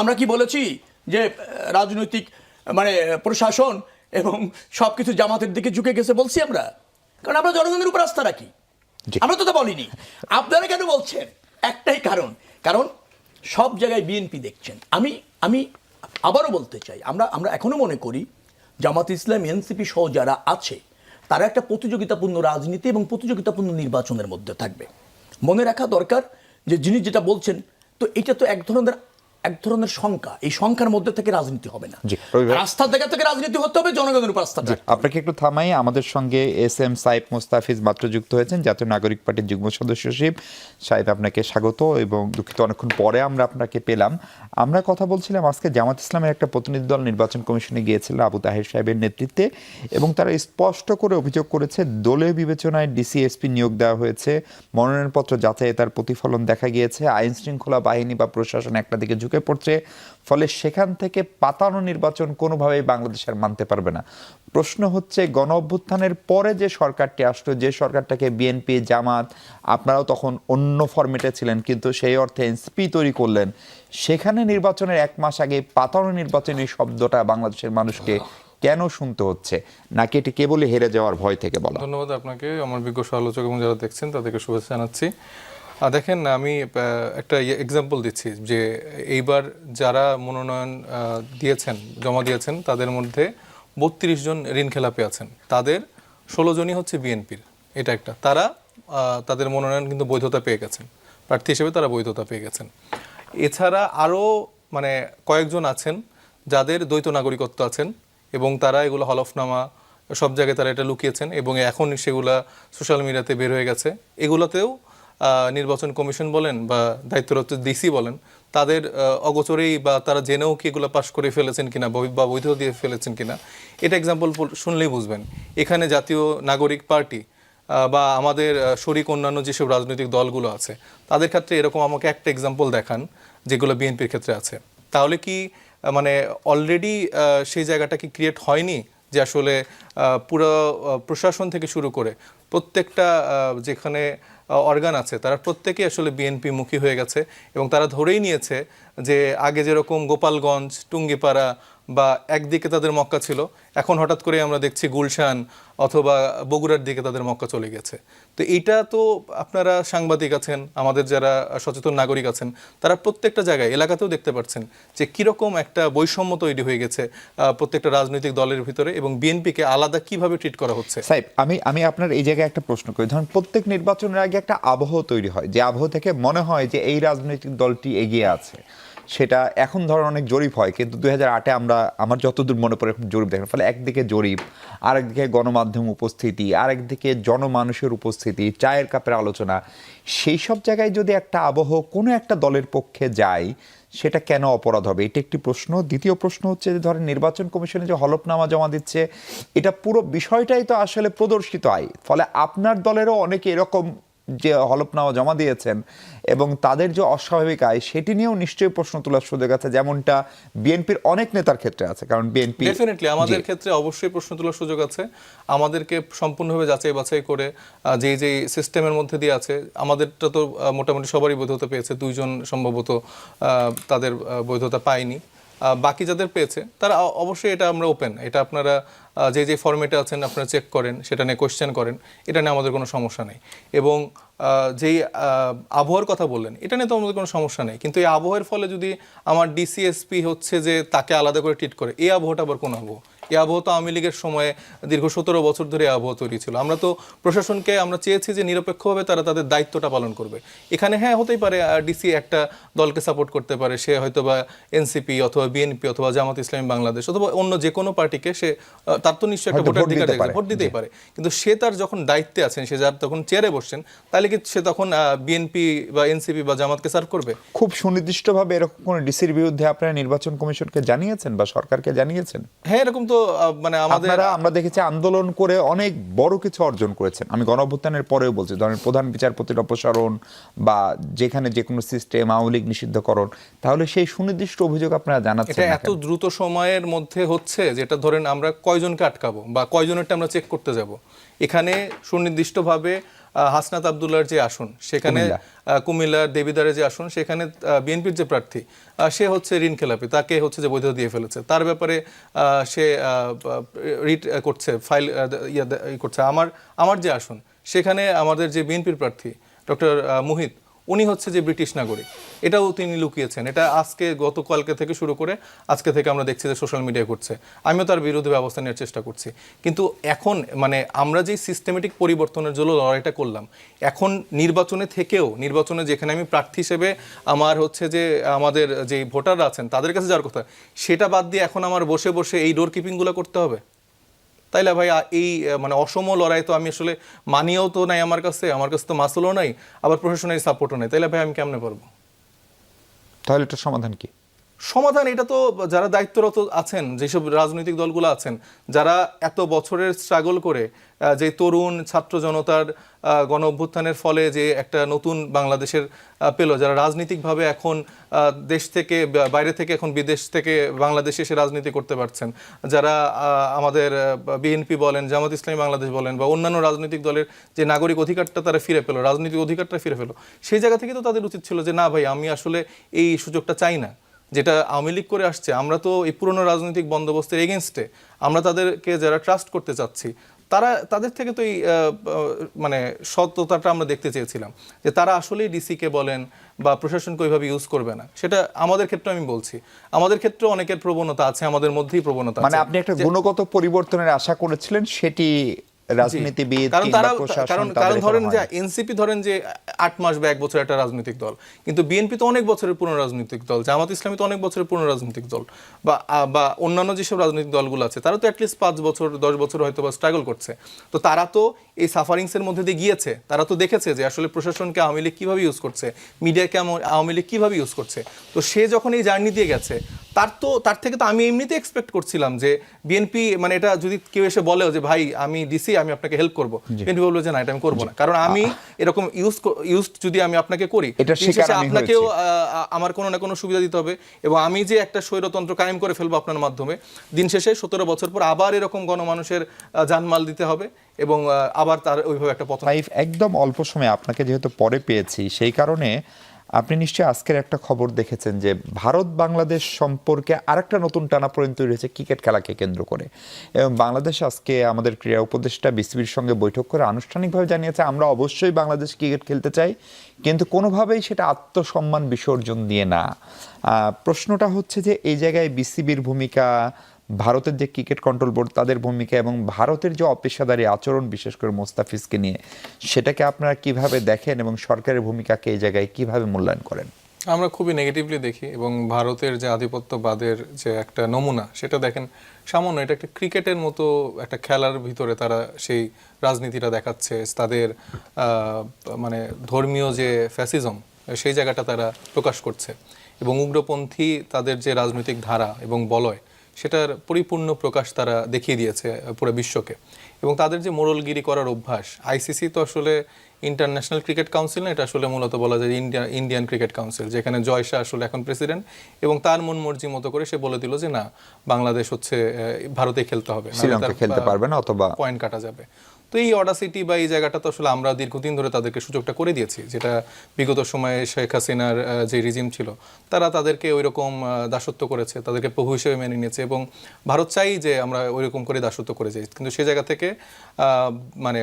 আমরা কি বলেছি যে রাজনৈতিক মানে প্রশাসন এবং সবকিছু জামাতের দিকে ঝুঁকে গেছে? বলছি আমরা, কারণ আমরা জনগণের উপর আস্থা রাখি। আমরা তো তা বলিনি। আপনারা কেন বলছেন? একটাই কারণ সব জায়গায় বিএনপি দেখছেন। আমি আবারও বলতে চাই, আমরা এখনো মনে করি জামাত ইসলাম, এনসিপি সহ যারা আছে তারা একটা প্রতিযোগিতাপূর্ণ রাজনীতি এবং প্রতিযোগিতাপূর্ণ নির্বাচনের মধ্যে থাকবে। মনে রাখা দরকার যে যিনি যেটা বলছেন, তো এটা তো এক ধরনের সংখ্যা, এই সংখ্যার মধ্যে থেকে রাজনীতি হবে না। আস্থার জায়গা থেকে রাজনীতি হতে হবে, জনগণের উপর আস্থা। আপনাকে একটু থামাই, আমাদের সঙ্গে এস এম সাইফ মুস্তাফিজ মাত্র যুক্ত হয়েছেন, জাতীয় নাগরিক পার্টির যুগ্ম সদস্য সচিব। সাইফ, আপনাকে স্বাগত এবং দুঃখিত অনেকক্ষণ পরে আমরা আপনাকে পেলাম। আমরা কথা বলছিলাম আজকে জামাত ইসলামের একটা প্রতিনিধি দল নির্বাচন কমিশনে গিয়েছিল আবু তাহের সাহেবের নেতৃত্বে, এবং তারা স্পষ্ট করে অভিযোগ করেছে দলীয় বিবেচনায় ডিসিএসপি নিয়োগ দেওয়া হয়েছে, মনোনয়নপত্র যাচাইয়ে তার প্রতিফলন দেখা গিয়েছে, আইন শৃঙ্খলা বাহিনী বা প্রশাসন একটা দিকে ঝুঁকে পড়ছে, ফলে সেখান থেকে পাতানো নির্বাচন কোনোভাবেই বাংলাদেশের মানতে পারবে না। প্রশ্ন হচ্ছে, গণ অভ্যুত্থানের পরে যে সরকারটি আসলো, যে সরকারটাকে বিএনপি, জামাত, আপনারাও তখন অন্য ফরম্যাটে ছিলেন, কিন্তু সেই অর্থে এনসিপি তৈরি করলেন, সেখানে নির্বাচনের 1 মাস আগে পাতানো নির্বাচনের শব্দটা বাংলাদেশের মানুষকে কেন শুনতে হচ্ছে? নাকি এটি কেবলই হেরে যাওয়ার ভয় থেকে বলা? ধন্যবাদ আপনাকে, আমার বিজ্ঞ সমালোচক এবং যারা দেখছেন তাদেরকে শুভেচ্ছা জানাচ্ছি। দেখেন, আমি একটা এক্সাম্পল দিচ্ছি যে এইবার যারা মনোনয়ন জমা দিয়েছেন তাদের মধ্যে 32 জন ঋণ খেলাপি আছেন, তাদের 16 জনই হচ্ছে বিএনপির। এটা একটা, তারা তাদের মনোনয়ন কিন্তু বৈধতা পেয়ে গেছেন, প্রার্থী হিসেবে তারা বৈধতা পেয়ে গেছেন। এছাড়া আরও মানে কয়েকজন আছেন যাদের দ্বৈত নাগরিকত্ব আছেন এবং তারা এগুলো হলফনামা সব জায়গায় তারা এটা লুকিয়েছেন এবং এখন সেগুলা সোশ্যাল মিডিয়াতে বের হয়ে গেছে। এগুলোতেও নির্বাচন কমিশন বলেন বা দায়িত্বরত ডিসি বলেন, তাদের অগোচরেই বা তারা জেনেও কি এগুলো পাশ করে ফেলেছেন কিনা বা বৈধ দিয়ে ফেলেছেন কিনা, এটা এক্সাম্পল শুনলেই বুঝবেন। এখানে জাতীয় নাগরিক পার্টি বা আমাদের শরিক অন্যান্য যেসব রাজনৈতিক দলগুলো আছে তাদের ক্ষেত্রে এরকম আমাকে একটা এক্সাম্পল দেখান যেগুলো বিএনপির ক্ষেত্রে আছে, তাহলে কি মানে অলরেডি সেই জায়গাটা কি ক্রিয়েট হয়নি যে আসলে পুরো প্রশাসন থেকে শুরু করে প্রত্যেকটা যেখানে অর্গান আছে তারা প্রত্যেকেই আসলে বিএনপি মুখী হয়ে গেছে এবং তারা ধরেই নিয়েছে যে আগে যেরকম গোপালগঞ্জ, টুঙ্গিপাড়া, বা একদিকে তাদের মক্কা ছিল, এখন হঠাৎ করে আমরা দেখছি গুলশান অথবা বগুড়ার দিকে তাদের মক্কা চলে গেছে। তো এইটা তো আপনারা সাংবাদিক আছেন, আমাদের যারা সচেতন নাগরিক আছেন, তারা প্রত্যেকটা জায়গায় এলাকাতেও দেখতে পাচ্ছেন যে কীরকম একটা বৈষম্য তৈরি হয়ে গেছে প্রত্যেকটা রাজনৈতিক দলের ভিতরে, এবং বিএনপিকে আলাদা কিভাবে ট্রিট করা হচ্ছে। সাহেব, আমি আপনার এই জায়গায় একটা প্রশ্ন করি। ধরুন প্রত্যেক নির্বাচনের আগে একটা আবহ তৈরি হয়, যে আবহ থেকে মনে হয় যে এই রাজনৈতিক দলটি এগিয়ে আছে। সেটা এখন ধরুন অনেক জরিপ হয়, কিন্তু 2008-এ আমার যতদূর মনে পড়ে জরিপ দেখেন, ফলে একদিকে জরিপ, আরেকদিকে গণমাধ্যম উপস্থিতি, আরেকদিকে জনমানুষের উপস্থিতি, চায়ের কাপের আলোচনা, সেই সব জায়গায় যদি একটা আবহ কোনো একটা দলের পক্ষে যায়, সেটা কেন অপরাধ হবে? এটা একটি প্রশ্ন। দ্বিতীয় প্রশ্ন হচ্ছে যে ধরেন নির্বাচন কমিশনে যে হলফনামা জমা দিচ্ছে, এটা পুরো বিষয়টাই তো আসলে প্রদর্শিত আয়, ফলে আপনার দলেরও অনেকে এরকম যে হলফনামা জমা দিয়েছেন এবং তাদের যে অস্বাভাবিক আয়, সেটি নিয়েও নিশ্চয়ই প্রশ্ন তোলার সুযোগ আছে, যেমনটা বিএনপির অনেক নেতার ক্ষেত্রে আছে। কারণ বিএনপি ডেফিনেটলি আমাদের ক্ষেত্রে অবশ্যই প্রশ্ন তোলার সুযোগ আছে। আমাদেরকে সম্পূর্ণভাবে যাচাই বাছাই করে যে সিস্টেমের মধ্যে দিয়ে আছে, আমাদেরটা তো মোটামুটি সবারই বৈধতা পেয়েছে, 2 জন সম্ভবত তাদের বৈধতা পায়নি। বাকি যাদের পেয়েছে তারা অবশ্যই, এটা আমরা ওপেন, এটা আপনারা যে ফরম্যাটে আছেন আপনারা চেক করেন, সেটা নিয়ে কোয়েশ্চেন করেন, এটা নিয়ে আমাদের কোনো সমস্যা নেই। এবং যেই আবহাওয়ার কথা বললেন, এটা নিয়ে তো আমাদের কোনো সমস্যা নেই, কিন্তু এই আবহাওয়ার ফলে যদি আমার ডিসিএসপি হচ্ছে যে তাকে আলাদা করে ট্রিট করে, এই আবহাওয়াটা আবার কোন আবহাওয়া? এই আবহাওয়া তো আওয়ামী লীগের সময়ে দীর্ঘ 17 বছর ধরে আবহাওয়া তৈরি ছিল। আমরা তো প্রশাসনকে আমরা চেয়েছি যে নিরপেক্ষভাবে তারা তাদের দায়িত্বটা পালন করবে। এখানে হ্যাঁ হতেই পারে ডিসি একটা দলকে সাপোর্ট করতে পারে, সে হয়তো বা এনসিপি অথবা বিএনপি অথবা জামাত ইসলামী বাংলাদেশ অথবা অন্য যে কোনো পার্টিকে সে, তার তো নিশ্চয়ই একটা ভোটাধিকার আছে, ভোট দিতেই পারে। কিন্তু সে তার যখন দায়িত্বে আছেন, সে যার তখন চেয়ারে বসছেন, তাহলে কি সে তখন বিএনপি বা এনসিপি বা জামাতকে সার্ভ করবে? খুব সুনির্দিষ্টভাবে এরকম কোন ডিসির বিরুদ্ধে আপনারা নির্বাচন কমিশনকে জানিয়েছেন বা সরকারকে জানিয়েছেন? হ্যাঁ, এরকম তো মানে আমরা দেখেছি আন্দোলন করে অনেক বড় কিছু অর্জন করেছেন। আমি গণঅভ্যুত্থানের পরেও বলছি, ধরেন প্রধান বিচারপতির অপসারণ বা যেখানে যে কোনো সিস্টেম, আওয়ামী লীগ নিষিদ্ধকরণ, তাহলে সেই সুনির্দিষ্ট অভিযোগ আপনারা জানাচ্ছেন এটা না এত কেন? দ্রুত সময়ের মধ্যে হচ্ছে, যেটা ধরেন আমরা কয়জনকে আটকাবো বা কয়জনেরটা আমরা চেক করতে যাব। এখানে সুনির্দিষ্টভাবে হাসনাত আব্দুল্লাহর যে আসন, সেখানে কুমিল্লার দেবিদারের যে আসন, সেখানে বিএনপির যে প্রার্থী, সে হচ্ছে ঋণ খেলাপি, তাকে হচ্ছে যে বৈধতা দিয়ে ফেলেছে, তার ব্যাপারে সে রিট করছে, ফাইল করছে। আমার যে আসন, সেখানে আমাদের যে বিএনপির প্রার্থী ডক্টর মুহিত, উনি হচ্ছে যে ব্রিটিশ নাগরিক, এটাও তিনি লুকিয়েছেন। এটা আজকে গতকালকে থেকে শুরু করে আজকে থেকে আমরা দেখছি যে সোশ্যাল মিডিয়া করছে। আমিও তার বিরুদ্ধে ব্যবস্থা নেওয়ার চেষ্টা করছি। কিন্তু এখন মানে আমরা যে সিস্টেমেটিক পরিবর্তনের জন্য লড়াইটা করলাম, এখন নির্বাচনে থেকেও, নির্বাচনে যেখানে আমি প্রার্থী হিসেবে আমার হচ্ছে যে আমাদের যে ভোটাররা আছেন তাদের কাছে যাওয়ার কথা, সেটা বাদ দিয়ে এখন আমার বসে বসে এই ডোর কিপিংগুলো করতে হবে? তাইলে ভাই এই মানে অসম লড়াই তো আমি আসলে মানিয়েও তো নাই, আমার কাছে তো মাসুলও নাই, আবার প্রশাসনের সাপোর্টও নাই। তাইলে ভাই আমি কেমনে পারবো? তাহলে এটার সমাধান কি? সমাধান এটা তো যারা দায়িত্বরত আছেন, যেসব রাজনৈতিক দলগুলো আছেন, যারা এত বছরের স্ট্রাগল করে যে তরুণ ছাত্র জনতার গণ অভ্যুত্থানের ফলে যে একটা নতুন বাংলাদেশের পেল, যারা রাজনৈতিকভাবে এখন দেশ থেকে বাইরে থেকে এখন বিদেশ থেকে বাংলাদেশে এসে রাজনীতি করতে পারছেন, যারা আমাদের বিএনপি বলেন, জামাত ইসলামী বাংলাদেশ বলেন বা অন্যান্য রাজনৈতিক দলের যে নাগরিক অধিকারটা তারা ফিরে পেল, রাজনৈতিক অধিকারটা ফিরে পেল, সেই জায়গা থেকে তো তাদের উচিত ছিল যে না ভাই, আমি আসলে এই সুযোগটা চাই না যেটা আওয়ামী লীগ করে আসছে। আমরা তো এই পুরনো রাজনৈতিক বন্দোবস্তের এগেনস্টে, আমরা তাদেরকে যারা ট্রাস্ট করতে চাচ্ছি, তাদের থেকে তো এই মানে সততাটা আমরা দেখতে চেয়েছিলাম, যে তারা আসলেই ডিসিকে বলেন বা প্রশাসনকে ওইভাবে ইউজ করবে না। সেটা আমাদের ক্ষেত্রে আমি বলছি, আমাদের ক্ষেত্রে অনেকের প্রবণতা আছে, আমাদের মধ্যেই প্রবণতা আছে। মানে আপনি একটা গুণগত পরিবর্তনের আশা করেছিলেন, সেটি রাজনীতিবিদ কারণ ধরেন যে এনসিপি ধরেন যে 8 মাস বা 1 বছর একটা রাজনৈতিক দল, কিন্তু বিএনপি তো অনেক বছরের পুরনো রাজনৈতিক দল, জামাত ইসলামী তো অনেক বছরের পুরনো রাজনৈতিক দল, বা অন্যান্য যেসব রাজনৈতিক দলগুলো আছে, তারা তো অ্যাটলিস্ট 5 বছর 10 বছর হয়তো বা স্ট্রাগল করছে। তো তারা তো এই সাফারিংস এর মধ্যে দিয়ে গিয়েছে, তারা তো দেখেছে যে আসলে প্রশাসনকে আওয়ামী লীগ কিভাবে ইউজ করছে, মিডিয়াকে আওয়ামী লীগ কিভাবে ইউজ করছে। তো সে যখন এই জার্নি দিয়ে গেছে, তার থেকে তো আমি এমনিতে এক্সপেক্ট করছিলাম যে বিএনপি, মানে এটা যদি কেউ এসে বলেও যে ভাই আমি ডিসি, আমি আপনাকে হেল্প করবো, বিএনপি বলবো যে না, এটা আমি করবো না, কারণ আমি এরকম ইউজ যদি আমি আপনাকে করি, আপনাকেও আমার কোনো না কোনো সুবিধা দিতে হবে, এবং আমি যে একটা স্বৈরতন্ত্র কায়েম করে ফেলবো আপনার মাধ্যমে, দিন শেষে 17 বছর পর আবার এরকম গণমানুষের জানমাল দিতে হবে, এবং আবার তার ওইভাবে একটা পতন। একদম অল্প সময় আপনাকে যেহেতু পরে পেয়েছি, সেই কারণে আপনি নিশ্চয়ই আজকের একটা খবর দেখেছেন যে ভারত বাংলাদেশ সম্পর্কে আরেকটা নতুন টানাপোড়েন তৈরি হয়েছে ক্রিকেট খেলাকে কেন্দ্র করে, এবং বাংলাদেশ আজকে আমাদের ক্রীড়া উপদেষ্টা বিসিবির সঙ্গে বৈঠক করে আনুষ্ঠানিকভাবে জানিয়েছে আমরা অবশ্যই বাংলাদেশ ক্রিকেট খেলতে চাই, কিন্তু কোনোভাবেই সেটা আত্মসম্মান বিসর্জন দিয়ে না। প্রশ্নটা হচ্ছে যে এই জায়গায় বিসিবির ভূমিকা, ভারতের যে ক্রিকেট কন্ট্রোল বোর্ড তাদের ভূমিকা এবং ভারতের যে অপেশাদারী আচরণ বিশেষ করে মোস্তাফিজকে নিয়ে, সেটাকে আপনারা কিভাবে দেখেন এবং সরকারের ভূমিকাকে এই জায়গায় কিভাবে মূল্যায়ন করেন? আমরা খুবই নেগেটিভলি দেখি, এবং ভারতের যে আধিপত্যবাদের যে একটা নমুনা সেটা দেখেন সামান্য, এটা একটা ক্রিকেটের মতো একটা খেলার ভিতরে তারা সেই রাজনীতিটা দেখাচ্ছে, তাদের মানে ধর্মীয় যে ফ্যাসিজম সেই জায়গাটা তারা প্রকাশ করছে, এবং উগ্রপন্থী তাদের যে রাজনৈতিক ধারা এবং বলয় সেটার পরিপূর্ণ প্রকাশ তারা দেখিয়ে দিয়েছে পুরো বিশ্বকে। এবং তাদের যে মোড়লগিরি করার অভ্যাস, আইসিসি তো আসলে ইন্টারন্যাশনাল ক্রিকেট কাউন্সিল না, এটা আসলে মূলত বলা যায় ইন্ডিয়ান ক্রিকেট কাউন্সিল, যেখানে জয় শাহ আসলে এখন প্রেসিডেন্ট, এবং তার মন মর্জি মতো করে সে বলে দিল যে না, বাংলাদেশ হচ্ছে ভারতে খেলতে হবে, শ্রীলঙ্কা খেলতে পারবে না অথবা পয়েন্ট কাটা যাবে। তো এই অডাসিটি বা এই জায়গাটা তো আসলে আমরা দীর্ঘদিন ধরে তাদেরকে সুযোগটা করে দিয়েছি, যেটা বিগত সময়ে শেখ হাসিনার যে রিজিম ছিল তারা তাদেরকে ওই রকম দাসত্ব করেছে, তাদেরকে প্রভু হিসেবে মেনে নিয়েছে, এবং ভারত চাই যে আমরা ওই রকম করে দাসত্ব করে যাই। কিন্তু সেই জায়গা থেকে মানে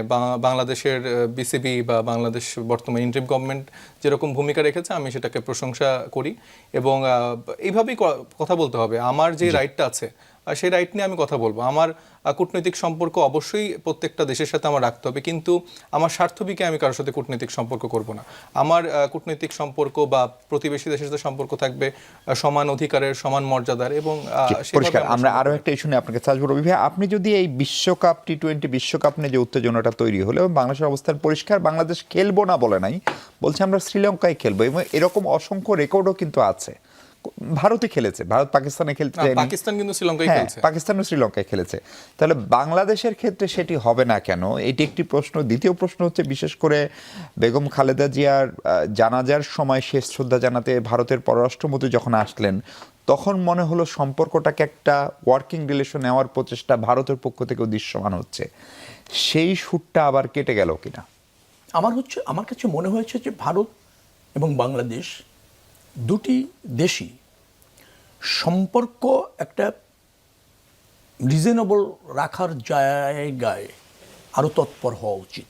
বাংলাদেশের বিসিবি বা বাংলাদেশ বর্তমান ইন্টারিম গভর্নমেন্ট যেরকম ভূমিকা রেখেছে আমি সেটাকে প্রশংসা করি, এবং এইভাবেই কথা বলতে হবে। আমার যে রাইটটা আছে সেই রাইট নিয়ে আমি কথা বলবো। আমার কূটনৈতিক সম্পর্ক অবশ্যই প্রত্যেকটা দেশের সাথে আমার রাখতে হবে, কিন্তু আমার স্বার্থবিকে আমি কারোর সাথে কূটনৈতিক সম্পর্ক করব না। আমার কূটনৈতিক সম্পর্ক বা প্রতিবেশী দেশের সাথে সম্পর্ক থাকবে সমান অধিকারের, সমান মর্যাদার, এবং পরিষ্কার। আমরা আরো একটা ইস্যু নিয়ে আপনাকে চাইবো রবি ভাই, আপনি যদি এই বিশ্বকাপ টি-20 বিশ্বকাপ নিয়ে যে উত্তেজনাটা তৈরি হলো, বাংলাদেশের অবস্থান পরিষ্কার, বাংলাদেশ খেলবো না বলে নাই, বলছে আমরা শ্রীলঙ্কায় খেলবো, এবং এরকম অসংখ্য রেকর্ডও কিন্তু আছে। ভারতে খেলেছে, ভারত পাকিস্তানে খেলতে যায়নি, পাকিস্তান কিন্তু শ্রীলঙ্কায় খেলছে, পাকিস্তান ও শ্রীলঙ্কায় খেলেছে। তাহলে বাংলাদেশের ক্ষেত্রে সেটি হবে না কেন? এটি একটি প্রশ্ন। দ্বিতীয় প্রশ্ন হচ্ছে, বিশেষ করে বেগম খালেদা জিয়ার জানাজার সময় শেষ শ্রদ্ধা জানাতে ভারতের পররাষ্ট্রমন্ত্রী যখন আসলেন, তখন মনে হলো সম্পর্কটাকে একটা ওয়ার্কিং রিলেশন নেওয়ার প্রচেষ্টা ভারতের পক্ষ থেকেও দৃশ্যমান হচ্ছে। সেই সুরটা আবার কেটে গেল কিনা? আমার কাছে মনে হয়েছে যে ভারত এবং বাংলাদেশ দুটি দেশই সম্পর্ক একটা রিজনেবল রাখার জায়গায় আরও তৎপর হওয়া উচিত।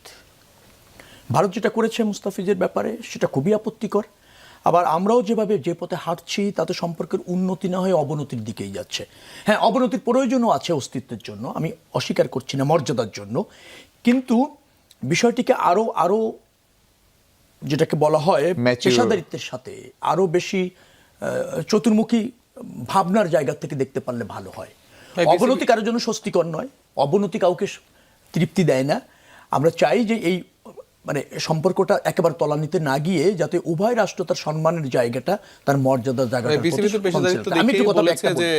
ভারত যেটা করেছে মুস্তাফিজের ব্যাপারে সেটা খুবই আপত্তিকর। আবার আমরাও যেভাবে যে পথে হাঁটছি তাতে সম্পর্কের উন্নতি না হয়ে অবনতির দিকেই যাচ্ছে। হ্যাঁ, অবনতির প্রয়োজনও আছে অস্তিত্বের জন্য, আমি অস্বীকার করছি না, মর্যাদার জন্য, কিন্তু বিষয়টিকে আরও যেটাকে বলা হয় পেশাদারিত্বের সাথে আরো বেশি চতুর্মুখী ভাবনার জায়গা থেকে দেখতে পারলে ভালো হয়। অবনতি কারোর জন্য স্বস্তিকর নয়, অবনতি কাউকে তৃপ্তি দেয় না। আমরা চাই যে এই মানে সম্পর্কটা একেবারে তলানিতে না গিয়ে যাতে উভয় রাষ্ট্র তার সম্মানের জায়গাটা, তার মর্যাদার জায়গাটা, আমি একটু কথা বলেছে যে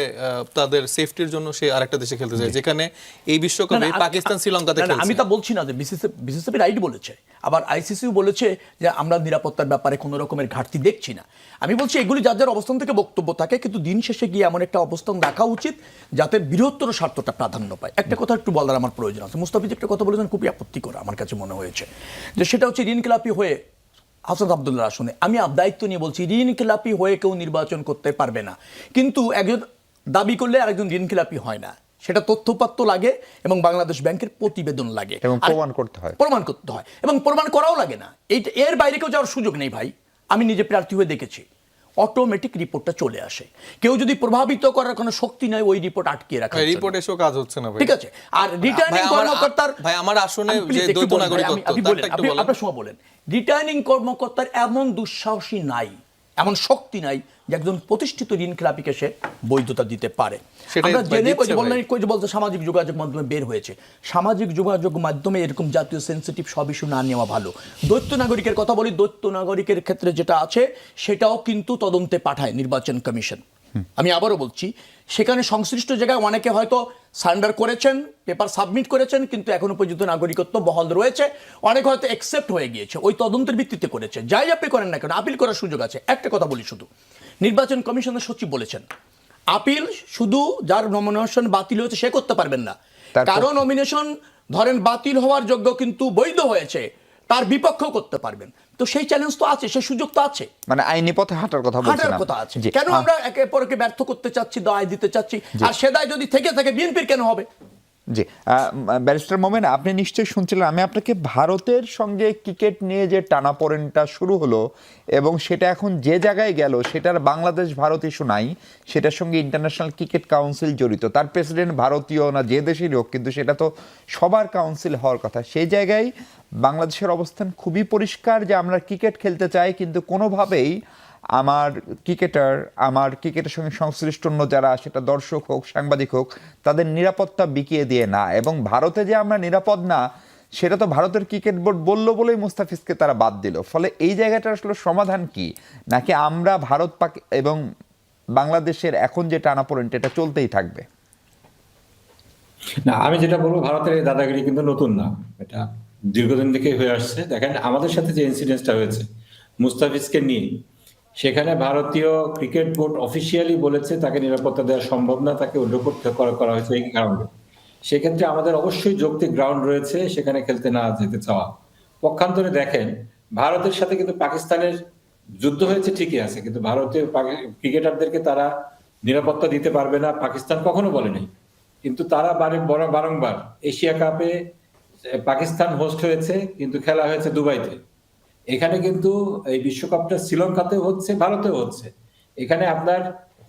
তাদের সেফটির জন্য সে আরেকটা দেশে খেলতে যায়, যেখানে এই বিশ্বকাপে পাকিস্তান শ্রীলঙ্কাতে খেলছে। আমি তা বলছি না যে বিসিসিবি রাইট বলেছে, আবার আইসিসিও বলেছে যে আমরা নিরাপত্তার ব্যাপারে কোনো রকমের ঘাটতি দেখছি না। আমি বলছি এগুলি যার যার অবস্থান থেকে বক্তব্য থাকে, কিন্তু দিন শেষে গিয়ে এমন একটা অবস্থান রাখা উচিত যাতে বৃহত্তর স্বার্থটা প্রাধান্য পায়। একটা কথা একটু বলার আমার প্রয়োজন আছে। মুস্তাফিজ একটা কথা বলেছেন খুবই আপত্তিকর আমার কাছে মনে হয়েছে, যে সেটা হচ্ছে ঋণখেলাপি হয়ে হাসান আব্দুল্লাহ আসনে। আমি দায়িত্ব নিয়ে বলছি, ঋণখেলাপি হয়ে কেউ নির্বাচন করতে পারবে না, কিন্তু একজন দাবি করলে আরেকজন ঋণখেলাপি হয় না, সেটা তথ্যপাত্য লাগে এবং বাংলাদেশ ব্যাংকের প্রতিবেদন লাগে এবং প্রমাণ করতে হয় এবং প্রমাণ করাও লাগে না। এর বাইরে কেউ যাওয়ার সুযোগ নেই ভাই। আমি নিজে প্রার্থী হয়ে দেখেছি, অটোমেটিক রিপোর্টটা চলে আসে। কেউ যদি প্রভাবিত করার কোনো শক্তি নাই, ওই রিপোর্ট আটকিয়ে রাখা, রিপোর্ট এসেও কাজ হচ্ছে না ভাই। ঠিক আছে। আর রিটার্নিং কর্মকর্তার ভাই আমার আসনে যে দ্বৈত নাগরিকত্ব, আপনার সময় বলেন, রিটার্নিং কর্মকর্তার এমন দুঃসাহসী নাই, এমন শক্তি নাই যে একজন প্রতিষ্ঠিত ঋণখেলাপিকে সে বৈধতা দিতে পারে। আমরা জেনে বলতে সামাজিক যোগাযোগ মাধ্যমে বের হয়েছে, সামাজিক যোগাযোগ মাধ্যমে এরকম জাতীয় সেন্সিটিভ সব ইস্যু না নেওয়া ভালো। দ্বৈত নাগরিকের কথা বলি, দ্বৈত নাগরিকের ক্ষেত্রে যেটা আছে সেটাও কিন্তু তদন্তে পাঠায় নির্বাচন কমিশন। আমি আবারও বলছি, সেখানে সংশ্লিষ্ট জায়গায় অনেকে হয়তো সারেন্ডার করেছেন, পেপার সাবমিট করেছেন, কিন্তু এখনো পর্যন্ত নাগরিকত্ব বহাল রয়েছে। অনেক হয়তো অ্যাকসেপ্ট হয়ে গিয়েছে, ওই তদন্তের ভিত্তিতে করেছে। যাই আপনি করেন না কেন, আপিল করার সুযোগ আছে। একটা কথা বলি শুধু, নির্বাচন কমিশনের সচিব বলেছেন আপিল শুধু যার নমিনেশন বাতিল হয়েছে সে করতে পারবেন না, কারণ নমিনেশন ধরেন বাতিল হওয়ার যোগ্য কিন্তু বৈধ হয়েছে, তার বিপক্ষেও করতে পারবেন। তো সেই চ্যালেঞ্জ তো আছে, সেই সুযোগ তো আছে, মানে আইনি পথে হাঁটার কথা হাঁটার বলছিলাম। কথা আছে। জি, কেন আমরা একে অপরকে ব্যর্থ করতে চাচ্ছি, দায় দিতে চাচ্ছি? আর সে দায় যদি থেকে থাকে, বিএনপির কেন হবে? জি, ব্যারিস্টার মোমেন, আপনি নিশ্চয়ই শুনছিলেন আমি আপনাকে ভারতের সঙ্গে ক্রিকেট নিয়ে যে টানাপোড়েনটা শুরু হলো এবং সেটা এখন যে জায়গায় গেল, সেটার বাংলাদেশ ভারত ইস্যু নাই, সেটার সঙ্গে ইন্টারন্যাশনাল ক্রিকেট কাউন্সিল জড়িত। তার প্রেসিডেন্ট ভারতীয় না যে দেশেরই হোক, কিন্তু সেটা তো সবার কাউন্সিল হওয়ার কথা। সেই জায়গায় বাংলাদেশের অবস্থান খুবই পরিষ্কার যে আমরা ক্রিকেট খেলতে চাই, কিন্তু কোনোভাবেই আমার ক্রিকেটের সঙ্গে সংশ্লিষ্ট অন্য যারা, সেটা দর্শক হোক, সাংবাদিক হোক, তাদের নিরাপত্তা বিকিয়ে দিয়ে না। এবং ভারতে যে আমরা নিরাপদ না, সেটা তো ভারতের ক্রিকেট বোর্ড বললো বলেই মুস্তাফিজকে তারা বাদ দিল। ফলে এই জায়গাটা আসলে সমাধান কি? নাকি আমরা ভারত পাক এবং বাংলাদেশের এখন যে টানাপোড়েনটা এটা চলতেই থাকবে? না, আমি যেটা বলবো, ভারতের এই দাদাগিরি কিন্তু নতুন না, এটা দীর্ঘদিন থেকে হয়ে আসছে। দেখেন আমাদের সাথে যে ইনসিডেন্টটা হয়েছে মুস্তাফিজকে নিয়ে, সেখানে ভারতীয় ক্রিকেট বোর্ড অফিসিয়ালি বলেছে তাকে নিরাপত্তা দেওয়া সম্ভব না, তাকে উইথড্র করতে করা হয়েছে এই কারণে। সেক্ষেত্রে আমাদের অবশ্যই যৌক্তিক গ্রাউন্ড রয়েছে সেখানে খেলতে না যেতে চাওয়া। পক্ষান্তরে দেখেন, ভারতের সাথে কিন্তু পাকিস্তানের যুদ্ধ হয়েছে ঠিকই আছে, কিন্তু ভারতীয় ক্রিকেটারদেরকে তারা নিরাপত্তা দিতে পারবে না পাকিস্তান কখনো বলে নাই। কিন্তু তারা বারংবার এশিয়া কাপে পাকিস্তান হোস্ট হয়েছে, কিন্তু খেলা হয়েছে দুবাইতে। এখানে কিন্তু এই বিশ্বকাপটা শ্রীলঙ্কাতেও হচ্ছে, ভারতেও হচ্ছে। এখানে আপনার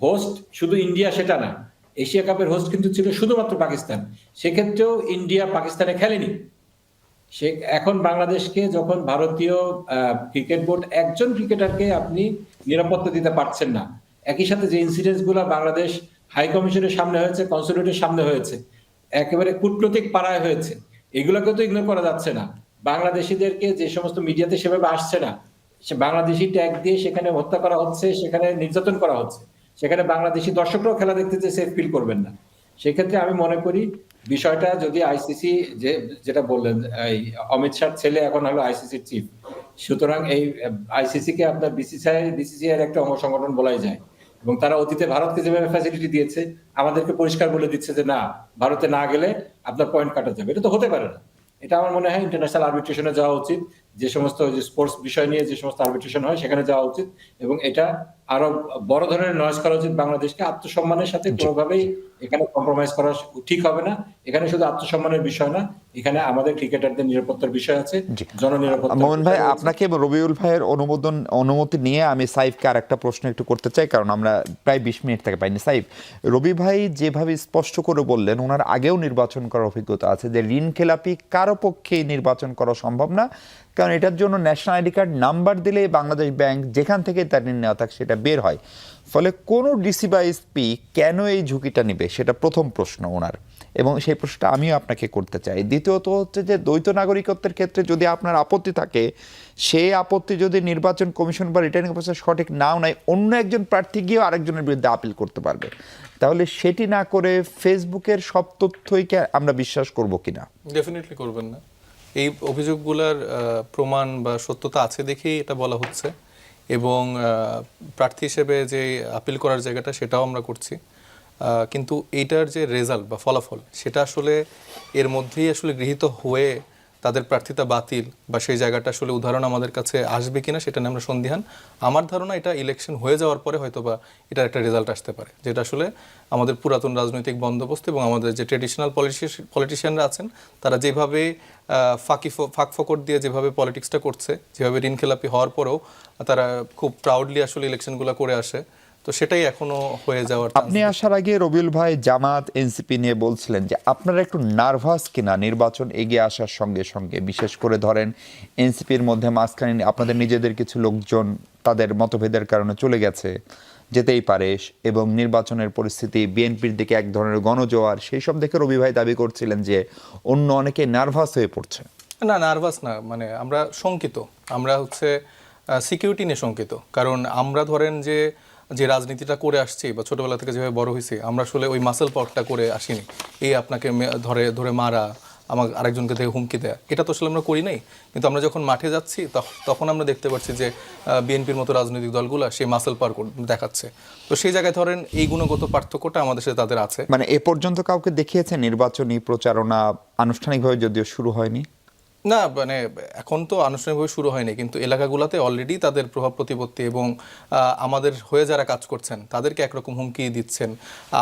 হোস্ট শুধু ইন্ডিয়া সেটা না, এশিয়া কাপের হোস্ট কিন্তু ছিল শুধুমাত্র পাকিস্তান। সেক্ষেত্রেও ইন্ডিয়া পাকিস্তানে খেলেনি। সে এখন বাংলাদেশকে যখন ভারতীয় ক্রিকেট বোর্ড একজন ক্রিকেটারকে আপনি নিরাপত্তা দিতে পারছেন না, একই সাথে যে ইনসিডেন্টস গুলো বাংলাদেশ হাই কমিশনের সামনে হয়েছে, কনসুলেটের সামনে হয়েছে, একেবারে কূটনৈতিক পাড়ায় হয়েছে, এগুলোকে তো ইগনোর করা যাচ্ছে না। বাংলাদেশিদেরকে যে সমস্ত মিডিয়াতে সেভাবে আসছে না, সে বাংলাদেশি ট্যাগ দিয়ে সেখানে হত্যা করা হচ্ছে, সেখানে নির্যাতন করা হচ্ছে, সেখানে বাংলাদেশি দর্শকরাও খেলা দেখতে যে সেফ ফিল করবেন না। সেক্ষেত্রে আমি মনে করি বিষয়টা যদি আইসিসি, যেটা বললেন, এই অমিত শাহর ছেলে এখন হলো আইসিসির চিফ, সুতরাং এই আইসিসি কে আপনার বিসিসিআই এর একটা অঙ্গ সংগঠন বলাই যায়। এবং তারা অতীতে ভারতকে যেভাবে ফ্যাসিলিটি দিয়েছে, আমাদেরকে পরিষ্কার বলে দিচ্ছে যে না, ভারতে না গেলে আপনার পয়েন্ট কাটা যাবে। এটা তো হতে পারে না। এটা আমার মনে হয় ইন্টারন্যাশনাল আরবিট্রেশনে যাওয়া উচিত, যে সমস্ত স্পোর্টস বিষয় নিয়ে যে সমস্ত আরবিট্রেশন হয় সেখানে যাওয়া উচিত, এবং এটা আরো বড় ধরনের নয়েজ করা উচিত। বাংলাদেশকে আত্মসম্মানের সাথে কোনোভাবেই এখানে কম্প্রোমাইজ করা ঠিক হবে না। এখানে শুধু আত্মসম্মানের বিষয় না, এখানে আমাদের ক্রিকেটারদের নিরাপত্তার বিষয় আছে, জননিরাপত্তা। মোমেন ভাই, আপনাকে রবিউল ভাইয়ের অনুমতি নিয়ে আমি সাইফকে আর একটা প্রশ্ন একটু করতে চাই, কারণ আমরা প্রায় 20 মিনিট থেকে পাইনি। সাইফ, রবি ভাই যেভাবে স্পষ্ট করে বললেন, ওনার আগেও নির্বাচন করার অভিজ্ঞতা আছে, যে ঋণ খেলাপি কারো পক্ষেই নির্বাচন করা সম্ভব না, কারণ এটার জন্য ন্যাশনাল আইডি কার্ড নাম্বার দিলে বাংলাদেশ ব্যাংক যেখান থেকে তার ঋণ নেওয়া থাকে সেটা বের হয়। ফলে কোনো ডিসি বা এসপি কেন এই ঝুঁকিটা নেবে, সেটা প্রথম প্রশ্ন ওনার, এবং সেই প্রশ্নটা আমিও আপনাকে করতে চাই। দ্বিতীয়ত হচ্ছে যে দ্বৈত নাগরিকত্বের ক্ষেত্রে যদি আপনার আপত্তি থাকে, সেই আপত্তি যদি নির্বাচন কমিশন বা রিটার্নিং অফিসার সঠিক নাও নেয়, অন্য একজন প্রার্থী গিয়েও আরেকজনের বিরুদ্ধে আপিল করতে পারবে। তাহলে সেটি না করে ফেসবুকের সব তথ্যই আমরা বিশ্বাস করব কিনা? ডেফিনেটলি করবেন না। এই অভিযোগগুলোর প্রমাণ বা সত্যতা আছে দেখেই এটা বলা হচ্ছে, এবং প্রার্থী হিসেবে যে আপিল করার জায়গাটা সেটাও আমরা করছি। কিন্তু এইটার যে রেজাল্ট বা ফলাফল, সেটা আসলে এর মধ্যেই আসলে গৃহীত হয়ে তাদের প্রার্থিতা বাতিল বা সেই জায়গাটা আসলে উদাহরণ আমাদের কাছে আসবে কিনা সেটা নিয়ে আমরা সন্দিহান। আমার ধারণা এটা ইলেকশন হয়ে যাওয়ার পরে হয়তো বা এটার একটা রেজাল্ট আসতে পারে, যেটা আসলে আমাদের পুরাতন রাজনৈতিক বন্দোবস্ত এবং আমাদের যে ট্রেডিশনাল পলিটিশিয়ানরা আছেন, তারা যেভাবে ফাঁক ফোকর দিয়ে যেভাবে পলিটিক্সটা করছে, যেভাবে ঋণ খেলাপি হওয়ার পরেও তারা খুব প্রাউডলি আসলে ইলেকশনগুলো করে আসে, তো সেটাই এখনো হয়ে যাওয়ার। আপনি আসার আগে রবিউল ভাই জামাত এনসিপি নিয়ে বলছিলেন যে আপনারা একটু নার্ভাস কিনা নির্বাচন এগিয়ে আসার সঙ্গে সঙ্গে, বিশেষ করে ধরেন এনসিপির মধ্যে মাঝখানে আপনাদের নিজেদের কিছু লোকজন তাদের মতভেদের কারণে চলে গেছে, যেতেই পারে, এবং নির্বাচনের পরিস্থিতি বিএনপির দিকে এক ধরনের গণজোয়ার, সেই সব দেখে রবি ভাই দাবি করছিলেন যে অন্য অনেকে নার্ভাস হয়ে পড়ছে। না, নার্ভাস না, মানে আমরা শঙ্কিত, আমরা হচ্ছে সিকিউরিটি নিয়ে শঙ্কিত। কারণ আমরা ধরেন যে রাজনীতিটা করে আসছি বা ছোটবেলা থেকে যেভাবে বড় হয়েছি, আমরা আসলে ওই মাসেল পাওয়ারটা করে আসিনি। এই আপনাকে ধরে মারা, আমার আরেকজনকে থেকে হুমকি দেয়া, এটা তো আসলে আমরা করি নাই। কিন্তু আমরা যখন মাঠে যাচ্ছি তখন আমরা দেখতে পাচ্ছি যে বিএনপির মতো রাজনৈতিক দলগুলো সেই মাসেল পাওয়ার দেখাচ্ছে। তো সেই জায়গায় ধরেন এই গুণগত পার্থক্যটা আমাদের সাথে তাদের আছে। মানে এ পর্যন্ত কাউকে দেখিয়েছে নির্বাচনী প্রচারণা আনুষ্ঠানিকভাবে যদিও শুরু হয়নি? না মানে এখন তো আনুষ্ঠানিকভাবে শুরু হয়নি, কিন্তু এলাকাগুলোতে অলরেডি তাদের প্রভাব প্রতিপত্তি এবং আমাদের হয়ে যারা কাজ করছেন তাদেরকে একরকম হুমকি দিচ্ছেন,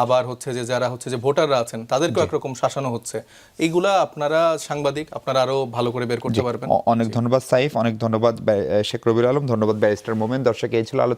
আবার হচ্ছে যে যারা হচ্ছে যে ভোটাররা আছেন তাদেরকেও একরকম শাসানো হচ্ছে। এইগুলা আপনারা সাংবাদিক, আপনারা আরো ভালো করে বের করতে পারবেন। অনেক ধন্যবাদ সাইফ, অনেক ধন্যবাদ শেখ রবিউল আলম, ধন্যবাদ ব্যারিস্টার মোমেন। দর্শক, এই ছিল আলোচনা।